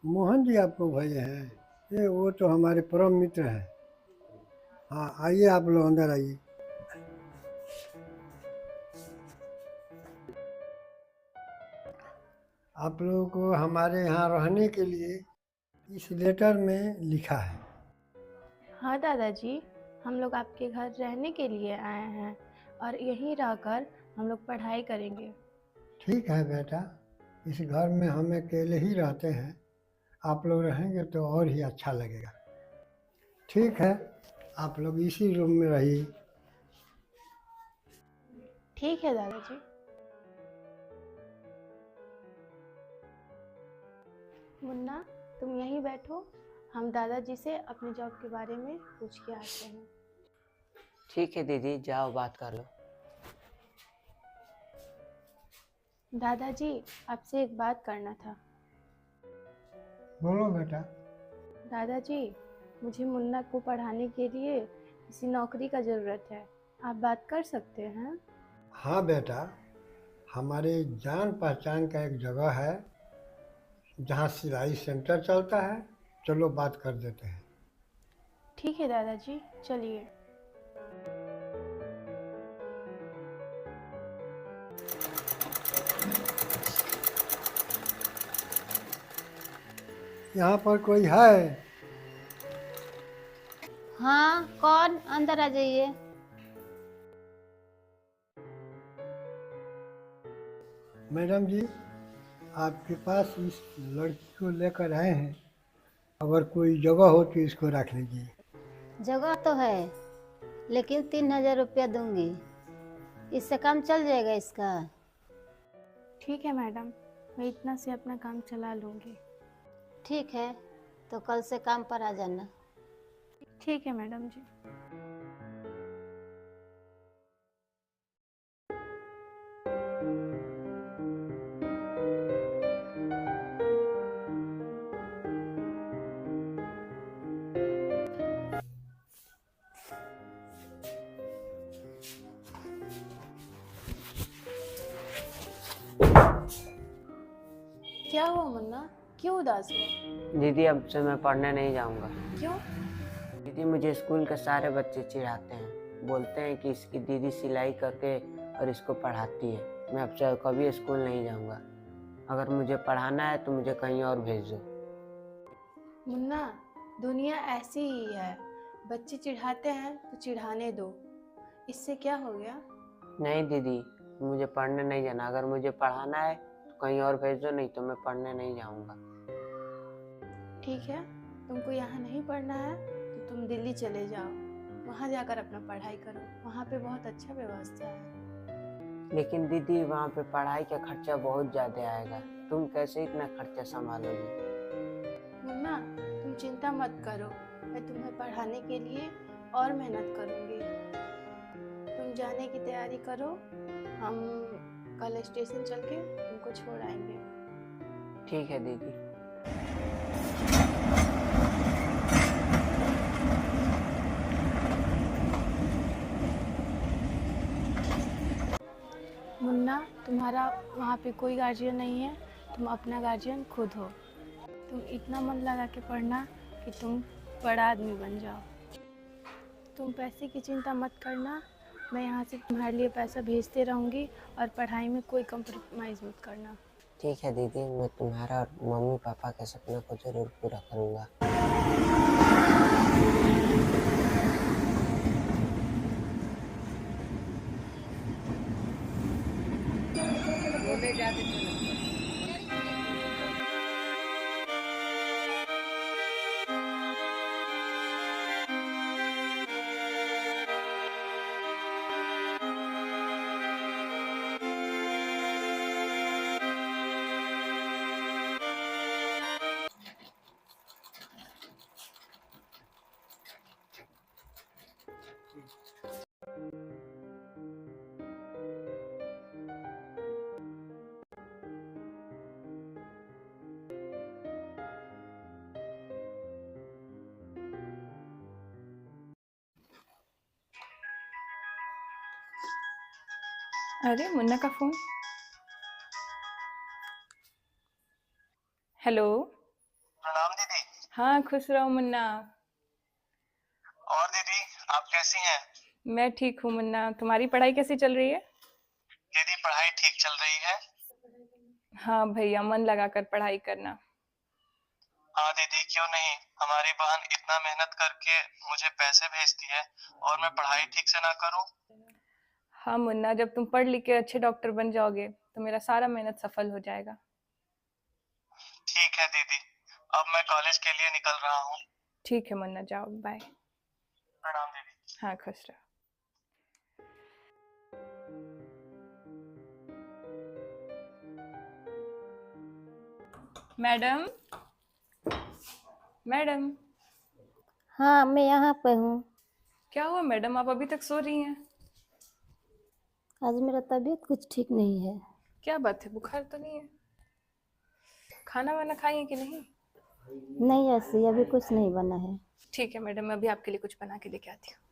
Speaker 6: मोहन जी आपको भेजे हैं? ये वो तो हमारे परम मित्र हैं। हाँ आइए, आप लोग अंदर आइए। आप लोगों को हमारे यहाँ रहने के लिए इस लेटर में लिखा है।
Speaker 9: हाँ दादाजी, हम लोग आपके घर रहने के लिए आए हैं और यहीं रहकर हम लोग पढ़ाई करेंगे।
Speaker 6: ठीक है बेटा, इस घर में हम अकेले ही रहते हैं, आप लोग रहेंगे तो और ही अच्छा लगेगा। ठीक है, आप लोग इसी रूम में रहिए।
Speaker 9: ठीक है दादाजी। मुन्ना तुम यहीं बैठो, हम दादाजी से अपने जॉब के बारे में पूछ के आते हैं।
Speaker 18: ठीक है दीदी, जाओ बात कर लो।
Speaker 9: दादाजी आपसे एक बात करना था।
Speaker 6: बोलो बेटा।
Speaker 9: दादाजी मुझे मुन्ना को पढ़ाने के लिए किसी नौकरी का ज़रूरत है, आप बात कर सकते हैं?
Speaker 6: हाँ बेटा, हमारे जान पहचान का एक जगह है जहाँ सिलाई सेंटर चलता है, चलो बात कर देते हैं।
Speaker 9: ठीक है दादाजी, चलिए।
Speaker 6: यहाँ पर कोई है?
Speaker 14: हाँ कौन? अंदर आ जाइए।
Speaker 6: मैडम जी, आपके पास इस लड़की को लेकर आए हैं, अगर कोई जगह हो तो इसको रख लीजिए।
Speaker 14: जगह तो है, लेकिन 3000 रुपया दूंगी, इससे काम चल जाएगा इसका?
Speaker 9: ठीक है मैडम, मैं इतना से अपना काम चला लूँगी।
Speaker 14: ठीक है, तो कल से काम पर आ जाना।
Speaker 9: ठीक है मैडम जी। क्या हुआ मुन्ना, क्यों उदास हो?
Speaker 18: दीदी अब से मैं पढ़ने नहीं जाऊंगा।
Speaker 9: क्यों?
Speaker 18: दीदी मुझे स्कूल के सारे बच्चे चिढ़ाते हैं, बोलते हैं कि इसकी दीदी सिलाई करके और इसको पढ़ाती है। मैं अब से कभी स्कूल नहीं जाऊंगा। अगर मुझे पढ़ाना है तो मुझे कहीं और भेज दो।
Speaker 9: मुन्ना दुनिया ऐसी ही है, बच्चे चिढ़ाते हैं तो चिढ़ाने दो, इससे क्या हो गया?
Speaker 18: नहीं दीदी, मुझे पढ़ने नहीं जाना। अगर मुझे पढ़ाना है तो कहीं और भेज दो, नहीं तो मैं पढ़ने नहीं जाऊंगा।
Speaker 9: ठीक है, तुमको यहाँ नहीं पढ़ना है तो तुम दिल्ली चले जाओ, वहाँ जाकर अपना पढ़ाई करो, वहाँ पे बहुत अच्छा व्यवस्था है।
Speaker 18: लेकिन दीदी वहाँ पे पढ़ाई का खर्चा बहुत ज़्यादा आएगा, तुम कैसे इतना खर्चा संभालोगी?
Speaker 9: मुन्ना तुम चिंता मत करो, मैं तुम्हें पढ़ाने के लिए और मेहनत करूँगी। तुम जाने की तैयारी करो, हम कल स्टेशन चल के तुमको छोड़ आएंगे।
Speaker 18: ठीक है दीदी।
Speaker 9: मुन्ना तुम्हारा वहाँ पे कोई गार्जियन नहीं है, तुम अपना गार्जियन खुद हो। तुम इतना मन लगा के पढ़ना कि तुम बड़ा आदमी बन जाओ। तुम पैसे की चिंता मत करना, मैं यहाँ से तुम्हारे लिए पैसा भेजते रहूँगी और पढ़ाई में कोई कम्प्रोमाइज़ मत करना।
Speaker 18: ठीक है दीदी, मैं तुम्हारा और मम्मी पापा के सपना को जरूर पूरा करूँगा।
Speaker 13: अरे मुन्ना का फोन। हेलो।
Speaker 7: प्रणाम दीदी।
Speaker 13: हाँ खुश रहो मुन्ना।
Speaker 7: और दीदी आप कैसी हैं?
Speaker 13: मैं ठीक हूँ मुन्ना, तुम्हारी पढ़ाई कैसी चल रही है?
Speaker 7: दीदी पढ़ाई ठीक चल रही है।
Speaker 13: हाँ भैया, मन लगा कर पढ़ाई करना।
Speaker 7: हाँ दीदी क्यों नहीं, हमारी बहन इतना मेहनत करके मुझे पैसे भेजती है और मैं पढ़ाई ठीक से ना करूं।
Speaker 13: हाँ मुन्ना, जब तुम पढ़ लिख के अच्छे डॉक्टर बन जाओगे तो मेरा सारा मेहनत सफल हो जाएगा।
Speaker 7: ठीक है दीदी, अब मैं कॉलेज के लिए निकल रहा हूँ।
Speaker 13: ठीक है मुन्ना, जाओ, बाय।
Speaker 7: प्रणाम दीदी।
Speaker 13: हाँ खुश रहो। Madam, madam.
Speaker 4: हाँ मैं यहाँ पे हूँ।
Speaker 13: क्या हुआ मैडम, आप अभी तक सो रही हैं?
Speaker 4: आज मेरा तबीयत कुछ ठीक नहीं है।
Speaker 13: क्या बात है, बुखार तो नहीं है? खाना वाना खाई है कि नहीं?
Speaker 4: नहीं, ऐसी अभी कुछ नहीं बना है।
Speaker 13: ठीक है मैडम, मैं अभी आपके लिए कुछ बना के लेके आती हूँ।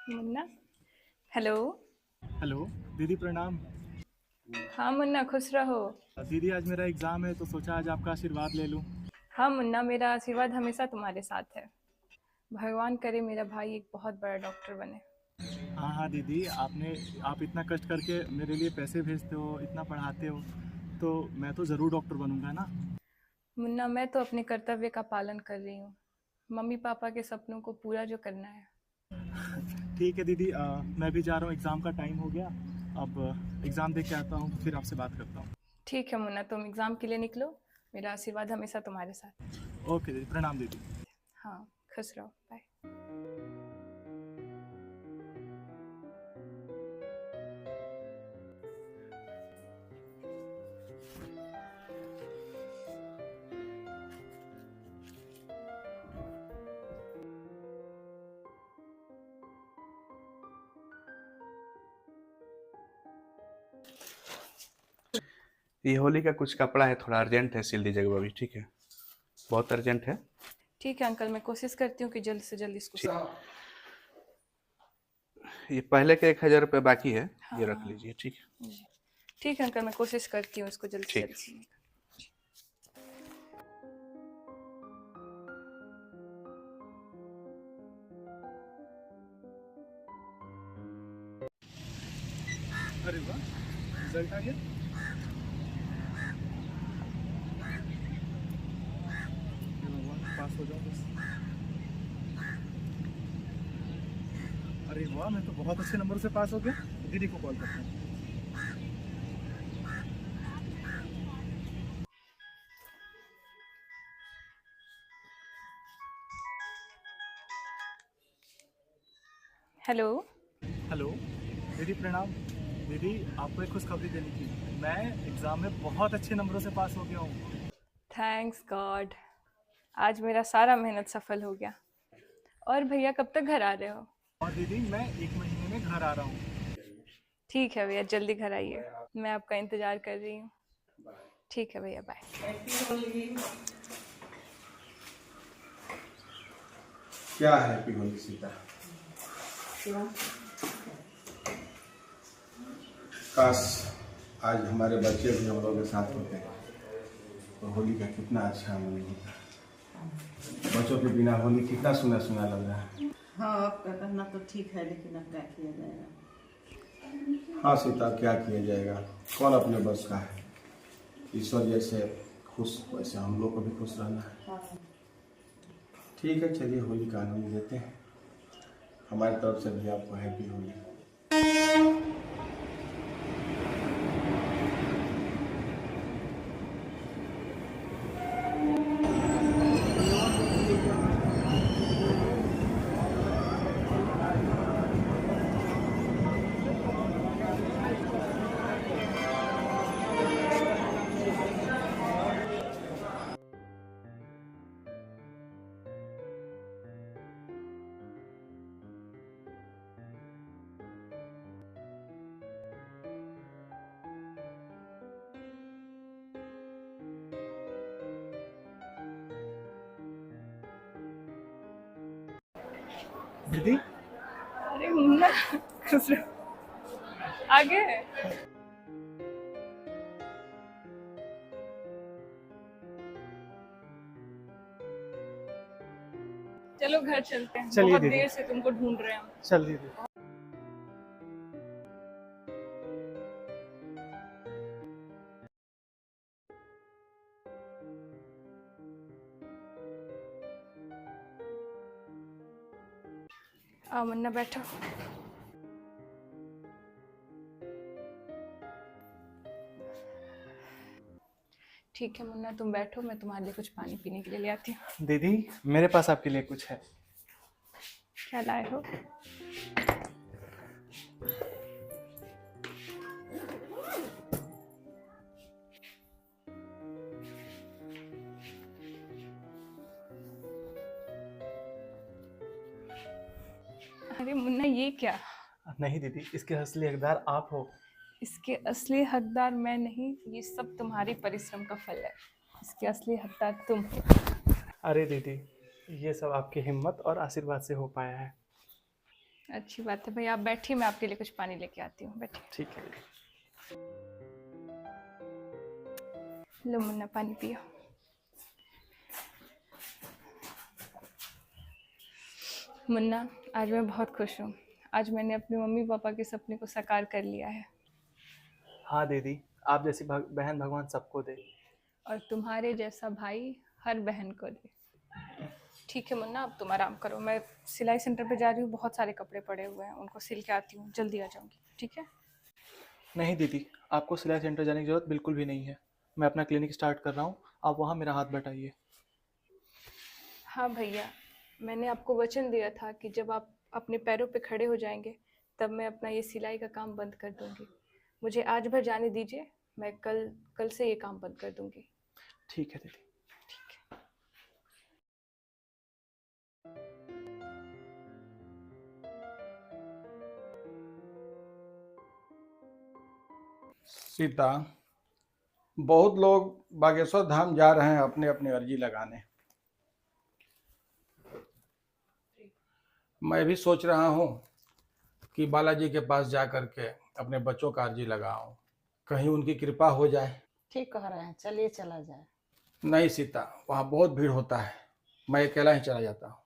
Speaker 13: मुन्ना। हेलो।
Speaker 10: हेलो दीदी, प्रणाम।
Speaker 13: हाँ मुन्ना, खुश रहो।
Speaker 10: दीदी आज मेरा एग्ज़ाम है तो सोचा आज आपका आशीर्वाद ले लूं।
Speaker 13: हाँ मुन्ना, मेरा आशीर्वाद हमेशा तुम्हारे साथ है। भगवान करे मेरा भाई एक बहुत बड़ा डॉक्टर बने।
Speaker 10: हाँ हाँ दीदी, आप इतना कष्ट करके मेरे लिए पैसे भेजते हो, इतना पढ़ाते हो, तो मैं तो ज़रूर डॉक्टर बनूंगा ना।
Speaker 13: मुन्ना, मैं तो अपने कर्तव्य का पालन कर रही हूँ, मम्मी पापा के सपनों को पूरा जो करना है।
Speaker 10: ठीक है दीदी, मैं भी जा रहा हूँ, एग्ज़ाम का टाइम हो गया। अब एग्ज़ाम दे के आता हूँ, फिर आपसे बात करता हूँ।
Speaker 13: ठीक है मुन्ना, तुम एग्ज़ाम के लिए निकलो, मेरा आशीर्वाद हमेशा तुम्हारे साथ।
Speaker 10: ओके दीदी, प्रणाम दीदी।
Speaker 13: हाँ खुश रहो, बाय।
Speaker 11: ये होली का कुछ कपड़ा है, थोड़ा अर्जेंट है, सिल दीजिएगा भाभी, ठीक है? बहुत अर्जेंट है।
Speaker 13: ठीक है अंकल, मैं कोशिश करती हूँ कि जल्द से जल्द इसको।
Speaker 11: ये पहले के 1000 रुपये बाकी है,
Speaker 13: हाँ।
Speaker 11: ये रख लीजिए, ठीक है?
Speaker 13: ठीक है अंकल, मैं कोशिश करती हूँ इसको जल्द से
Speaker 11: ठीक।
Speaker 13: जल्द।
Speaker 10: अरे वाह, रिजल्ट आ गया। पास हो जाओ बस। अरे वाह, मैं तो बहुत अच्छे नंबर से पास हो गया। दीदी को कॉल करता हूँ।
Speaker 13: हेलो।
Speaker 10: हेलो दीदी, प्रणाम। दीदी आपको एक खुशखबरी देनी थी, मैं एग्ज़ाम में बहुत अच्छे नंबरों से पास हो गया हूँ।
Speaker 13: थैंक्स गॉड, आज मेरा सारा मेहनत सफल हो गया। और भैया कब तक घर आ रहे हो?
Speaker 10: और दीदी मैं 1 महीने में घर आ रहा हूँ।
Speaker 13: ठीक है भैया, जल्दी घर आइए, मैं आपका इंतज़ार कर रही हूँ। ठीक है भैया, बाय।
Speaker 5: क्या हैप्पी होली सीता? काश आज हमारे बच्चे भी हम लोग के साथ होते तो होली का कितना अच्छा आनंद होता। बच्चों के बिना होली कितना सुना सुना लग रहा है।
Speaker 23: हाँ आपका कहना तो ठीक है, लेकिन अब क्या किया जाएगा?
Speaker 5: हाँ सीता, क्या किया जाएगा, कौन अपने बस का है। ईश्वर जैसे खुश वैसे हम लोग को भी खुश रहना है। ठीक है, चलिए होली का आनंद लेते हैं। हमारी तरफ से भी आपको हैप्पी होली।
Speaker 10: दीदी
Speaker 13: अरे मुन्ना खुश रहो। आगे चलो घर चलते हैं।
Speaker 10: चलिए
Speaker 13: बहुत
Speaker 10: दीदी।
Speaker 13: देर से तुमको ढूंढ रहे हैं हम।
Speaker 10: चलिए दीदी।
Speaker 13: आओ मुन्ना बैठो। ठीक है मुन्ना तुम बैठो, मैं तुम्हारे लिए कुछ पानी पीने के लिए ले आती हूँ।
Speaker 10: दीदी मेरे पास आपके लिए कुछ है।
Speaker 13: क्या लाए हो? अरे मुन्ना ये क्या?
Speaker 10: नहीं दीदी, इसके असली हकदार आप हो।
Speaker 13: इसके असली हकदार मैं नहीं, ये सब तुम्हारी परिश्रम का फल है। इसके असली हकदार तुम हो।
Speaker 10: अरे दीदी, ये सब आपकी हिम्मत और आशीर्वाद से हो पाया है।
Speaker 13: अच्छी बात है भाई, आप बैठिए, मैं आपके लिए कुछ पानी लेके आती हूँ। बैठिए।
Speaker 10: ठीक है दीदी।
Speaker 13: लो मुन्ना पानी पियो। मुन्ना आज मैं बहुत खुश हूँ। आज मैंने अपने मम्मी पापा के सपने को साकार कर लिया है।
Speaker 10: हाँ दीदी, आप जैसी बहन भगवान सबको दे।
Speaker 13: और तुम्हारे जैसा भाई हर बहन को दे। ठीक है मुन्ना, अब तुम आराम करो। मैं सिलाई सेंटर पे जा रही हूँ, बहुत सारे कपड़े पड़े हुए हैं, उनको सिल के आती हूँ, जल्दी आ जाऊँगी। ठीक है?
Speaker 10: नहीं दीदी, आपको सिलाई सेंटर जाने की जरूरत बिल्कुल भी नहीं है। मैं अपना क्लिनिक स्टार्ट कर रहा हूँ, आप वहाँ मेरा हाथ बटाइए।
Speaker 13: हाँ भैया, मैंने आपको वचन दिया था कि जब आप अपने पैरों पे खड़े हो जाएंगे तब मैं अपना ये सिलाई का काम बंद कर दूँगी। मुझे आज भर जाने दीजिए, मैं कल से ये काम बंद कर दूँगी।
Speaker 10: ठीक है दीदी।
Speaker 5: सीता, बहुत लोग बागेश्वर धाम जा रहे हैं अपने अपने अर्जी लगाने। मैं भी सोच रहा हूँ कि बालाजी के पास जा कर के अपने बच्चों का अर्जी लगाऊं, कहीं उनकी कृपा हो जाए।
Speaker 1: ठीक कह रहे हैं, चलिए चला जाए।
Speaker 5: नहीं सीता, वहाँ बहुत भीड़ होता है, मैं अकेला ही चला जाता हूँ।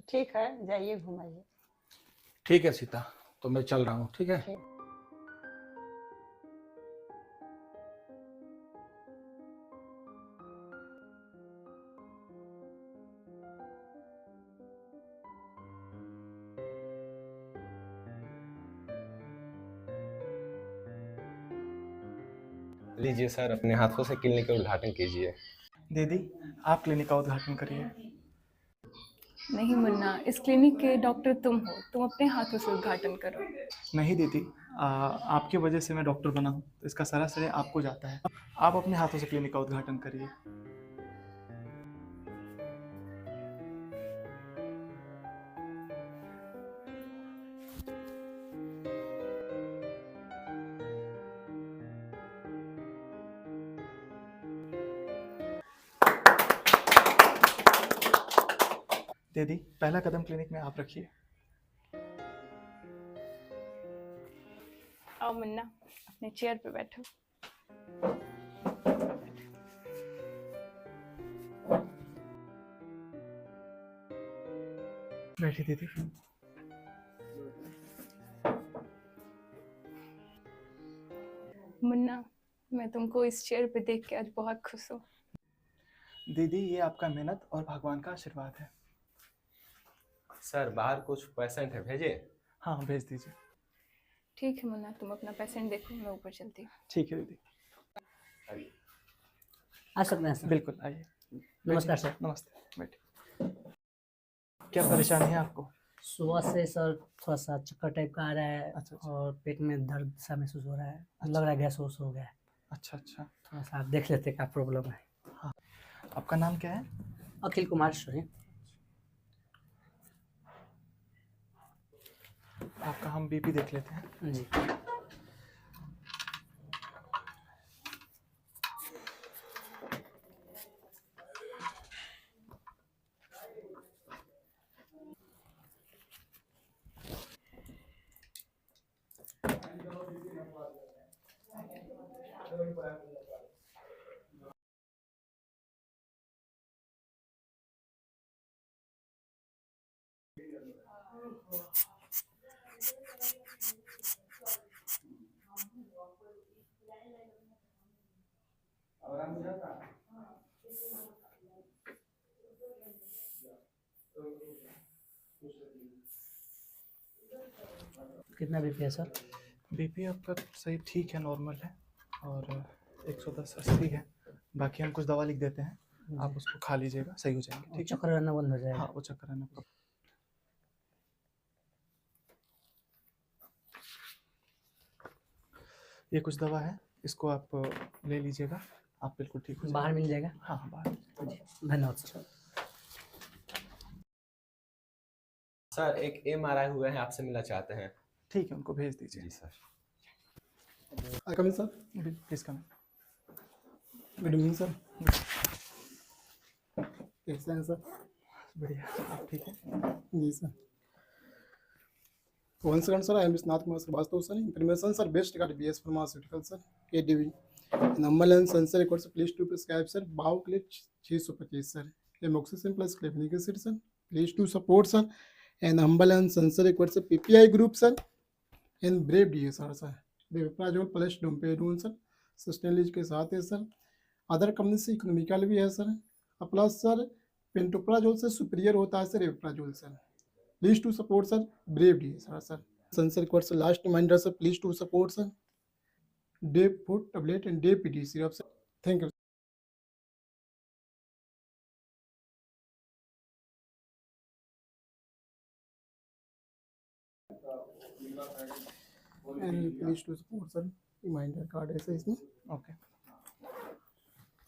Speaker 1: ठीक है, जाइए घुमाइए।
Speaker 5: ठीक है सीता, तो मैं चल रहा हूँ। ठीक है।
Speaker 15: लीजिए सर, अपने हाथों से क्लिनिक का उद्घाटन कीजिए।
Speaker 10: दीदी, आप क्लिनिक का उद्घाटन करिए।
Speaker 13: नहीं मुन्ना, इस क्लिनिक के डॉक्टर तुम हो, तुम अपने हाथों से उद्घाटन करो।
Speaker 10: नहीं दीदी, आपकी वजह से मैं डॉक्टर बना हूँ, तो इसका सारा श्रेय आपको जाता है। आप अपने हाथों से क्लिनिक का उद्घाटन करिए। दीदी, पहला कदम क्लिनिक में आप रखिए।
Speaker 13: आओ मुन्ना, अपने चेयर पे बैठो।
Speaker 10: बैठिए दीदी।
Speaker 13: मुन्ना, मैं तुमको इस चेयर पे देख के आज बहुत खुश हूँ।
Speaker 10: दीदी, ये आपका मेहनत और भगवान का आशीर्वाद है।
Speaker 15: सर, बाहर कुछ पेशेंट है, भेजिए।
Speaker 10: हाँ, भेज दीजिए।
Speaker 13: ठीक है मुन्ना, तुम अपना पेशेंट देखो, मैं ऊपर चलती हूँ।
Speaker 10: ठीक है दीदी।
Speaker 20: आ सकते हैं सर?
Speaker 10: बिल्कुल, आइए।
Speaker 20: नमस्कार सर।
Speaker 10: नमस्ते, बैठिए। क्या परेशानी है आपको?
Speaker 20: सुबह से सर थोड़ा सा चक्कर टाइप का आ रहा है। अच्छा। और पेट में दर्द सा महसूस हो रहा है। लग रहा है गैस वोस हो गया है।
Speaker 10: अच्छा अच्छा।
Speaker 20: थोड़ा सा आप देख लेते क्या प्रॉब्लम है।
Speaker 10: हाँ, आपका नाम क्या है?
Speaker 20: अखिल कुमार सोरेन।
Speaker 10: आपका हम बीपी देख लेते हैं।
Speaker 20: जी। कितना बीपी है सर?
Speaker 10: बीपी आपका सही ठीक है, नॉर्मल है, और 110/80 है। बाकी हम कुछ दवा लिख देते हैं, आप उसको खा लीजिएगा, सही हो जाएंगे। ठीक है,
Speaker 20: चक्कर आना बंद हो जाएगा?
Speaker 10: हाँ, वो चक्कर आना। ये कुछ दवा है, इसको आप ले लीजिएगा, आप बिल्कुल ठीक हो जाएंगे।
Speaker 20: बाहर मिल जाएगा?
Speaker 10: हाँ हाँ, बाहर।
Speaker 20: धन्यवाद सर।
Speaker 15: सर एक MRI हुए हैं, आपसे मिलना चाहते हैं।
Speaker 10: ठीक है, उनको भेज दीजिए।
Speaker 15: जी sir.
Speaker 16: Come sir.
Speaker 10: Please come.
Speaker 16: Good evening sir. कैसे हैं सर?
Speaker 10: बढ़िया, आप ठीक है?
Speaker 16: जी sir. One second, sir. I am Visnath Kumar Srivastava, sir. Information, sir, based regarding BS Pharmaceutical, sir. ADV. Ambulance, sir, records, please to prescribe, sir. Bauclid 625, sir. Amoxicillin plus clavinic acid, sir. Please to support, sir. And ambulance, sir, records, PPI group, sir. And Brave DSR, sir. Beviprazole plus domperidone, sir. Sustained के साथ है, sir. Other company से economical भी है, sir. Plus, sir, pantoprazole से superior होता है, sir, एविप्राजोल, sir. Please to support, sir. Brave DSR, sir. Sensor requires last reminder, sir. Please to support, sir. Day food tablet and day PD syrup, sir. Thank you. And please to support, sir. Reminder card ऐसे इसमें.
Speaker 10: Okay.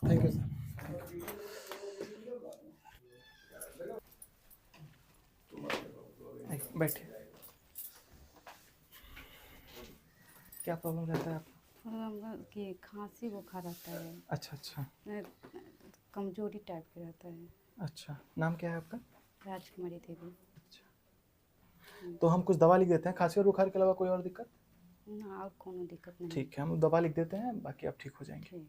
Speaker 16: Thank you, sir.
Speaker 10: बैठिए। क्या problem रहता है आपको?
Speaker 14: कि खांसी बुखार आता है।
Speaker 10: अच्छा अच्छा,
Speaker 14: कमजोरी टाइप का रहता है।
Speaker 10: अच्छा, नाम क्या है आपका?
Speaker 14: राजकुमारी देवी।
Speaker 10: तो हम कुछ दवा लिख देते हैं, खांसी और बुखार के अलावा कोई और दिक्कत?
Speaker 14: ना, और कोनो दिक्कत नहीं।
Speaker 10: ठीक है, हम दवा लिख देते हैं, बाकी आप ठीक हो जाएंगे।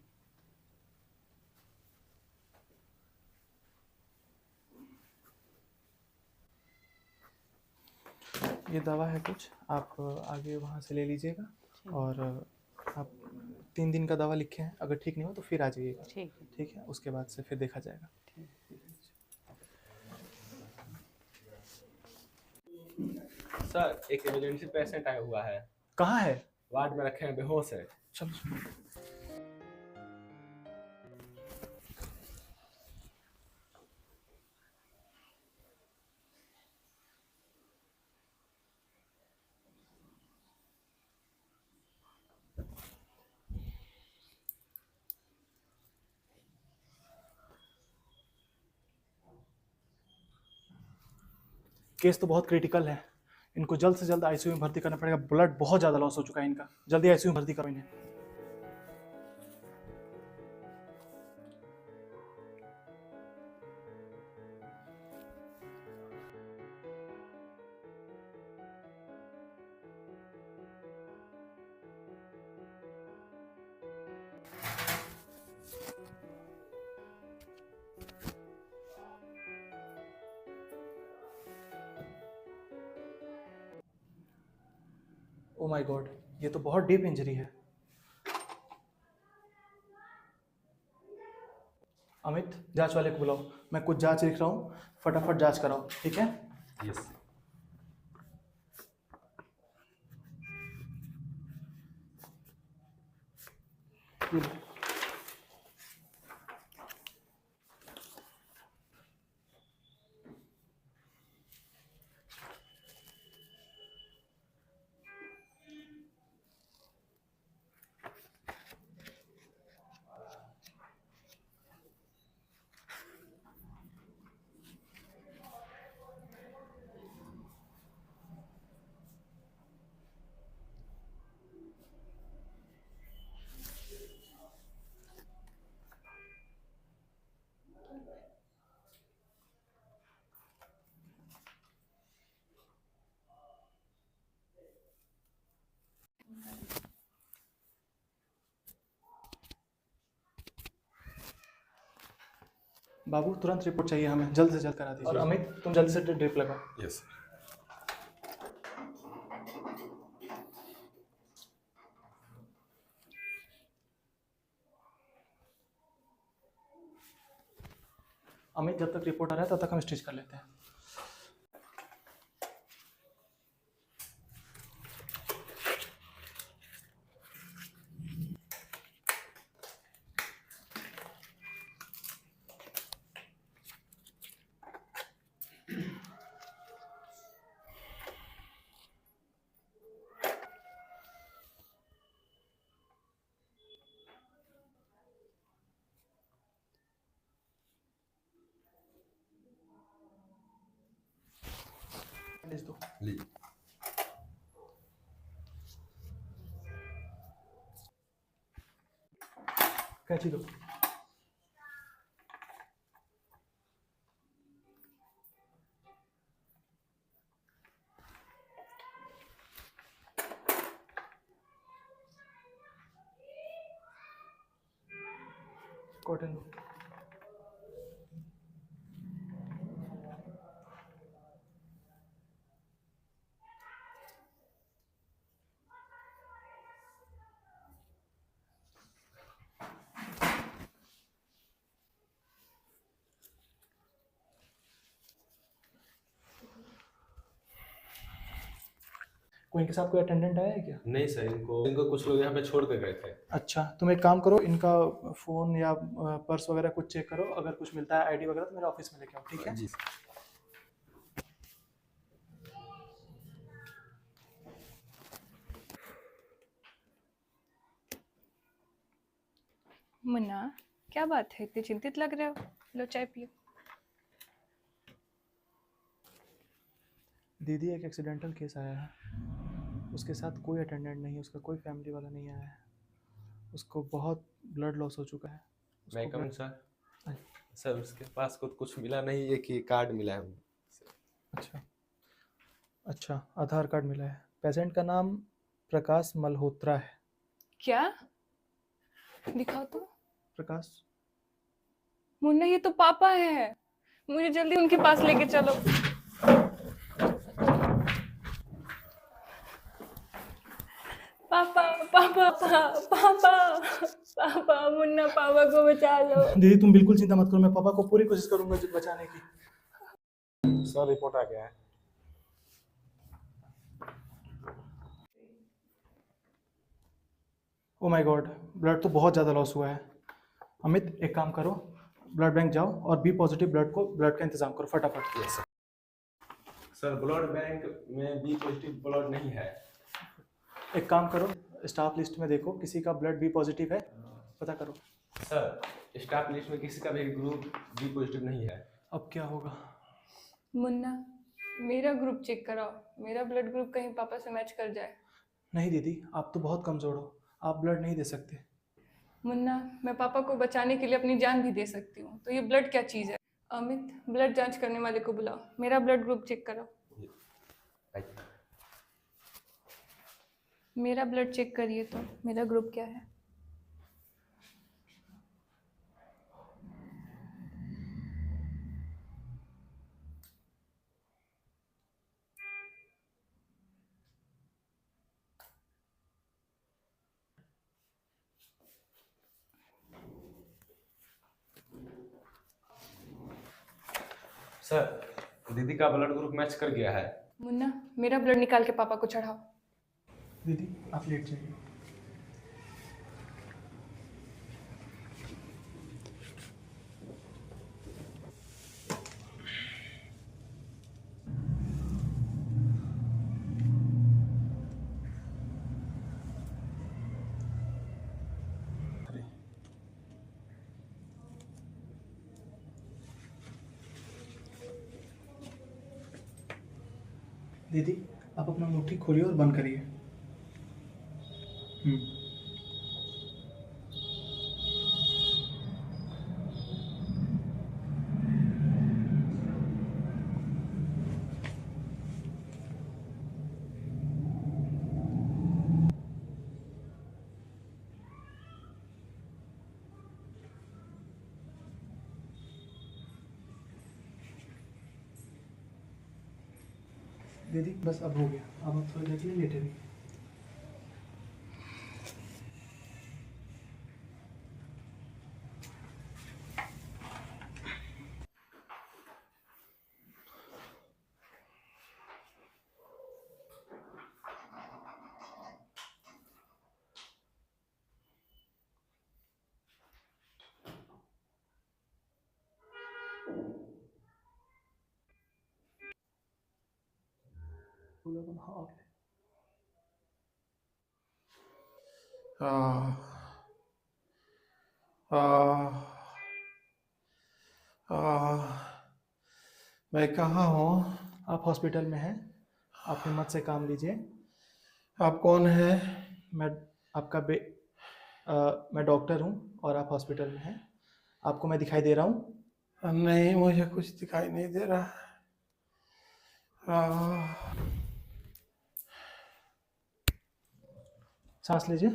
Speaker 10: ये दवा है कुछ, आप आगे वहाँ से ले लीजिएगा, और आप 3 दिन का दवा लिखे हैं, अगर ठीक नहीं हो तो फिर आ जाइएगा। ठीक है, उसके बाद से फिर देखा जाएगा।
Speaker 15: सर एक इमरजेंसी पेशेंट आया हुआ है।
Speaker 10: कहाँ है?
Speaker 15: वार्ड में रखे हैं, बेहोश है।
Speaker 10: चलो। केस तो बहुत क्रिटिकल है, इनको जल्द से जल्द आईसीयू में भर्ती करना पड़ेगा। ब्लड बहुत ज़्यादा लॉस हो चुका है इनका, जल्दी आईसीयू में भर्ती करो इन्हें। ओ माय गॉड, ये तो बहुत डीप इंजरी है। अमित, जांच वाले को बुलाओ, मैं कुछ जांच लिख रहा हूँ, फटाफट जांच कराओ। ठीक है?
Speaker 15: यस। बाबू, तुरंत रिपोर्ट चाहिए हमें, जल्द से जल्द करा दीजिए। और अमित, तुम जल्दी से ड्रिप लगाओ। यस।
Speaker 10: अमित जब तक रिपोर्ट आ रहा है तब तक हम स्टिच कर लेते हैं। दो कैची दो। कॉटन दो। कोई इनके साथ कोई अटेंडेंट आया है क्या?
Speaker 15: नहीं सर, इनको कुछ लोग यहाँ पे छोड़ के गए थे।
Speaker 10: अच्छा, तुम एक काम करो, इनका फ़ोन या पर्स वगैरह कुछ चेक करो, अगर कुछ मिलता है आईडी वगैरह तो मेरे ऑफिस में लेके आओ, ठीक है?
Speaker 15: जी।
Speaker 13: मुन्ना, क्या बात है, इतनी चिंतित लग रहे हो? लो चाय पियो।
Speaker 10: दीदी, एक एक्सीडेंटल केस आया है, उसके साथ कोई अटेंडेंट नहीं, उसका कोई फैमिली वाला नहीं आया है, उसको बहुत ब्लड लॉस हो चुका है।
Speaker 15: मैं कम सर? सर उसके पास कुछ मिला नहीं, एक ही कार्ड मिला है।
Speaker 10: अच्छा अच्छा, आधार कार्ड मिला है। पेशेंट का नाम प्रकाश मल्होत्रा है।
Speaker 13: क्या? दिखाओ तो।
Speaker 10: प्रकाश।
Speaker 13: मुन्ना, ये तो पापा है, मुझे जल्दी उनके पास लेके चलो। पापा पापा पापा पापा, मुन्ना पापा को बचा लो।
Speaker 10: दीदी तुम बिल्कुल चिंता मत करो, मैं पापा को पूरी कोशिश करूंगा बचाने की।
Speaker 5: सर रिपोर्ट आ गया है।
Speaker 10: ओ माय गॉड, ब्लड तो बहुत ज़्यादा लॉस हुआ है। अमित, एक काम करो, ब्लड बैंक जाओ और बी पॉजिटिव ब्लड का इंतजाम करो फटाफट।
Speaker 15: यस सर, ब्लड बैंक में बी पॉजिटिव ब्लड नहीं है।
Speaker 10: एक काम करो, स्टाफ लिस्ट में देखो, किसी का ब्लड बी पॉजिटिव है, पता करो।
Speaker 15: सर, स्टाफ लिस्ट में किसी का भी ग्रुप बी पॉजिटिव नहीं है।
Speaker 10: अब क्या होगा?
Speaker 13: मुन्ना, मेरा ग्रुप चेक कराओ, मेरा ब्लड ग्रुप कहीं पापा से मैच कर जाए।
Speaker 10: नहीं दीदी, आप तो बहुत कमज़ोर हो, आप ब्लड नहीं दे सकते।
Speaker 13: मुन्ना, मैं पापा को बचाने के लिए अपनी जान भी दे सकती हूँ, तो ये ब्लड क्या चीज़ है? अमित, ब्लड जांच करने वाले को बुलाओ, मेरा ब्लड ग्रुप चेक कराओ। मेरा ब्लड चेक करिए तो, मेरा ग्रुप क्या है?
Speaker 15: सर, दीदी का ब्लड ग्रुप मैच कर गया है।
Speaker 13: मुन्ना, मेरा ब्लड निकाल के पापा को चढ़ाओ।
Speaker 10: दीदी आप लेट जाइए। दीदी आप अपना मुट्ठी खोलिए और बंद करिए। दीदी बस अब हो गया, अब आप थोड़ी देर के लिए लेटे रहिए। फूलों का माहौल है।
Speaker 5: मैं कहाँ हूँ?
Speaker 10: आप हॉस्पिटल में हैं। आप हिम्मत से काम लीजिए।
Speaker 5: आप कौन हैं?
Speaker 10: मैं आपका मैं डॉक्टर हूँ और आप हॉस्पिटल में हैं। आपको मैं दिखाई दे रहा हूँ?
Speaker 5: नहीं, मुझे कुछ दिखाई नहीं दे रहा।
Speaker 10: सांस लीजिए।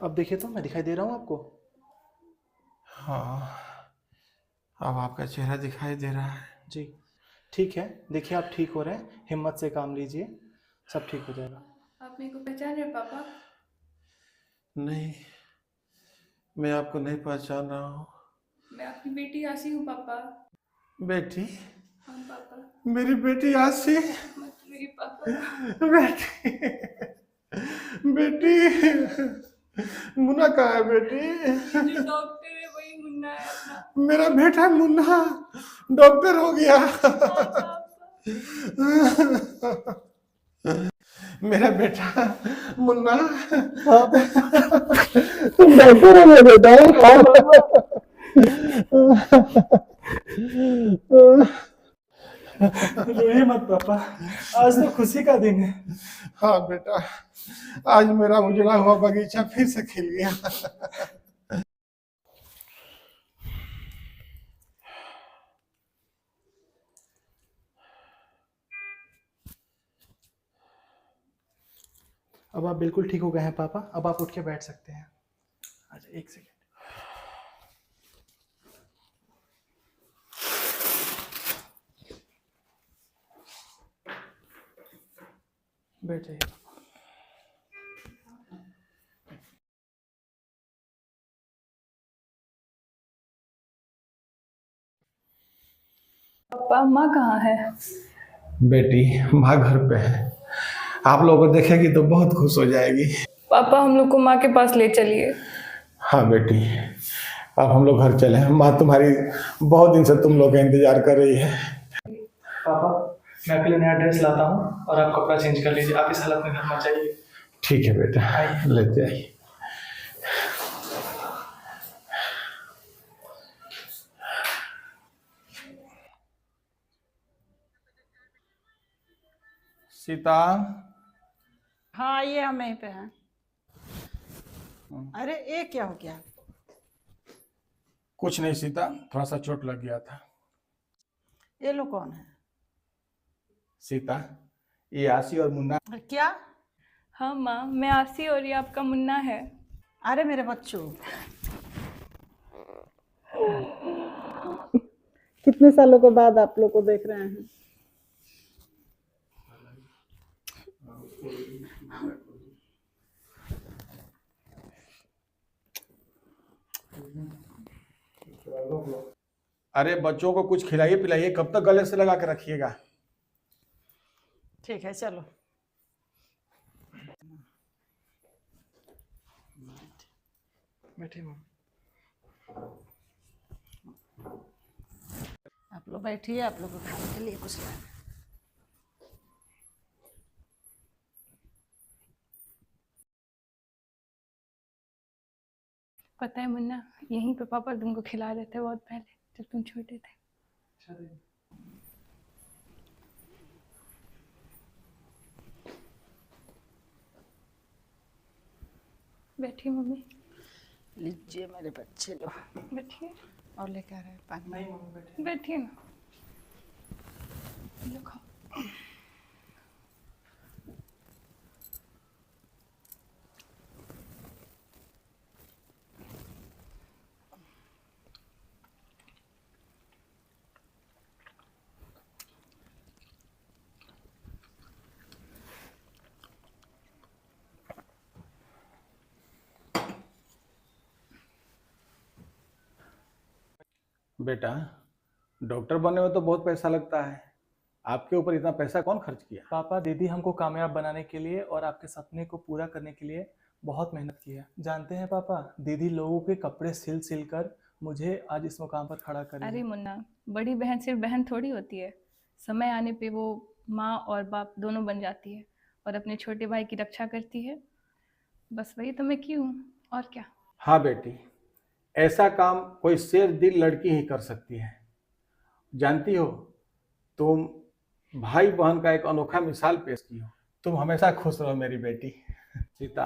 Speaker 10: अब देखिए तो मैं दिखाई दे रहा हूँ आपको?
Speaker 5: हाँ, अब आपका चेहरा दिखाई दे रहा है।
Speaker 10: जी ठीक है, देखिए आप ठीक हो रहे हैं। हिम्मत से काम लीजिए, सब ठीक हो जाएगा।
Speaker 13: आप मेरे को पहचान रहे पापा?
Speaker 5: नहीं, मैं आपको नहीं पहचान रहा हूँ।
Speaker 13: मैं आपकी बेटी आसी हूँ पापा।
Speaker 5: बेटी?
Speaker 13: हाँ पापा।
Speaker 5: मेरी बेटी आसी?
Speaker 13: मत मेरी पापा।
Speaker 5: बेटी, बेटी, मुन्ना कहाँ है बेटी?
Speaker 13: जो डॉक्टर है वही मुन्ना है अपना।
Speaker 5: मेरा बेटा मुन्ना डॉक्टर हो गया। मेरा बेटा मुन्ना तुम डॉक्टर हो गए बेटा।
Speaker 10: रोइए मत पापा, आज तो खुशी का दिन है।
Speaker 5: हाँ बेटा, आज मेरा उजड़ा हुआ बगीचा फिर से खिल गया।
Speaker 10: अब आप बिल्कुल ठीक हो गए हैं पापा, अब आप उठ के बैठ सकते हैं। अच्छा एक सेकेंड। बैठ जाइए।
Speaker 13: पापा माँ कहाँ है?
Speaker 5: बेटी, माँ घर पे है। आप लोगों को देखेगी तो बहुत खुश हो जाएगी।
Speaker 13: पापा हम लोग को माँ के पास ले चलिए।
Speaker 5: हाँ बेटी, अब हम लोग घर चले हैं। माँ तुम्हारी बहुत दिन से तुम लोग का इंतजार कर रही है।
Speaker 10: पापा मैं आपके लिए नया ड्रेस लाता हूँ और आप कपड़ा चेंज कर लीजिए। आप इस हालत में घर मत जाइए।
Speaker 5: ठीक है बेटा, लेते आइए। सीता।
Speaker 1: हाँ आइए, हम यहीं पे हैं। अरे ये क्या हो गया?
Speaker 5: कुछ नहीं सीता, थोड़ा सा चोट लग गया था।
Speaker 1: ये लोग कौन है?
Speaker 5: सीता, ये आसी और मुन्ना।
Speaker 1: क्या?
Speaker 13: हाँ माँ, मैं आसी और ये आपका मुन्ना है।
Speaker 1: अरे मेरे बच्चों, कितने सालों के बाद आप लोग को देख रहे हैं।
Speaker 5: अरे बच्चों को कुछ खिलाइए पिलाइए, कब तक गले से लगा के रखिएगा।
Speaker 1: ठीक है चलो।
Speaker 10: बैठिए मम्मी।
Speaker 1: आप लोग बैठिए, आप लोग को खाने के लिए कुछ लाना।
Speaker 13: पता है मुन्ना, यहीं पे पापा तुमको खिला रहे थे बहुत पहले जब तुम छोटे थे। बैठिए मम्मी।
Speaker 1: लीजिए मेरे बच्चे लोग।
Speaker 13: बैठिए।
Speaker 1: और लेकर आ रहे हैं पानी।
Speaker 10: नहीं मम्मी बैठिए।
Speaker 13: बैठिए ना। लो खाओ।
Speaker 5: बेटा, डॉक्टर बनने में तो बहुत पैसा लगता है। आपके ऊपर इतना पैसा कौन खर्च किया?
Speaker 10: पापा दीदी हमको कामयाब बनाने के लिए और आपके सपने को पूरा करने के लिए बहुत मेहनत की है। जानते हैं पापा, दीदी लोगों के कपड़े सिल सिल कर मुझे आज इस मुकाम पर खड़ा करी
Speaker 13: अरे
Speaker 10: है।
Speaker 13: मुन्ना, बड़ी बहन सिर्फ बहन थोड़ी होती है। समय आने पे वो माँ और बाप दोनों बन जाती है और अपने छोटे भाई की रक्षा करती है। बस वही तो मैं की हूँ, और क्या।
Speaker 5: हाँ बेटी, ऐसा काम कोई शेर दिल लड़की ही कर सकती है। जानती हो, तुम भाई बहन का एक अनोखा मिसाल पेश की हो। तुम हमेशा खुश रहो मेरी बेटी। सीता,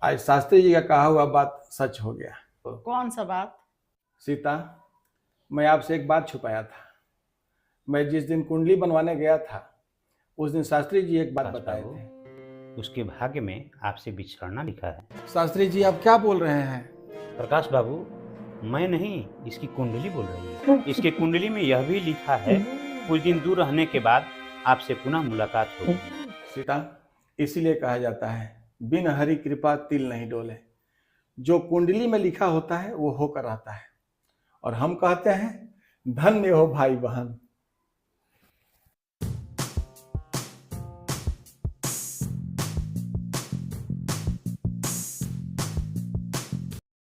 Speaker 5: आज शास्त्री जी का कहा हुआ बात सच हो गया।
Speaker 23: कौन सा बात?
Speaker 5: सीता, मैं आपसे एक बात छुपाया था। मैं जिस दिन कुंडली बनवाने गया था, उस दिन शास्त्री जी एक बात बताए थे।
Speaker 12: उसके भाग्य में आपसे बिछड़ना लिखा है।
Speaker 5: शास्त्री जी, आप क्या बोल रहे हैं?
Speaker 12: प्रकाश बाबू, मैं नहीं, इसकी कुंडली बोल रही है। इसके कुंडली में यह भी लिखा है, कुछ दिन दूर रहने के बाद आपसे पुनः मुलाकात होगी।
Speaker 5: सीता, इसीलिए कहा जाता है, बिन हरि कृपा तिल नहीं डोले। जो कुंडली में लिखा होता है वो होकर आता है। और हम कहते हैं, धन्य हो भाई बहन।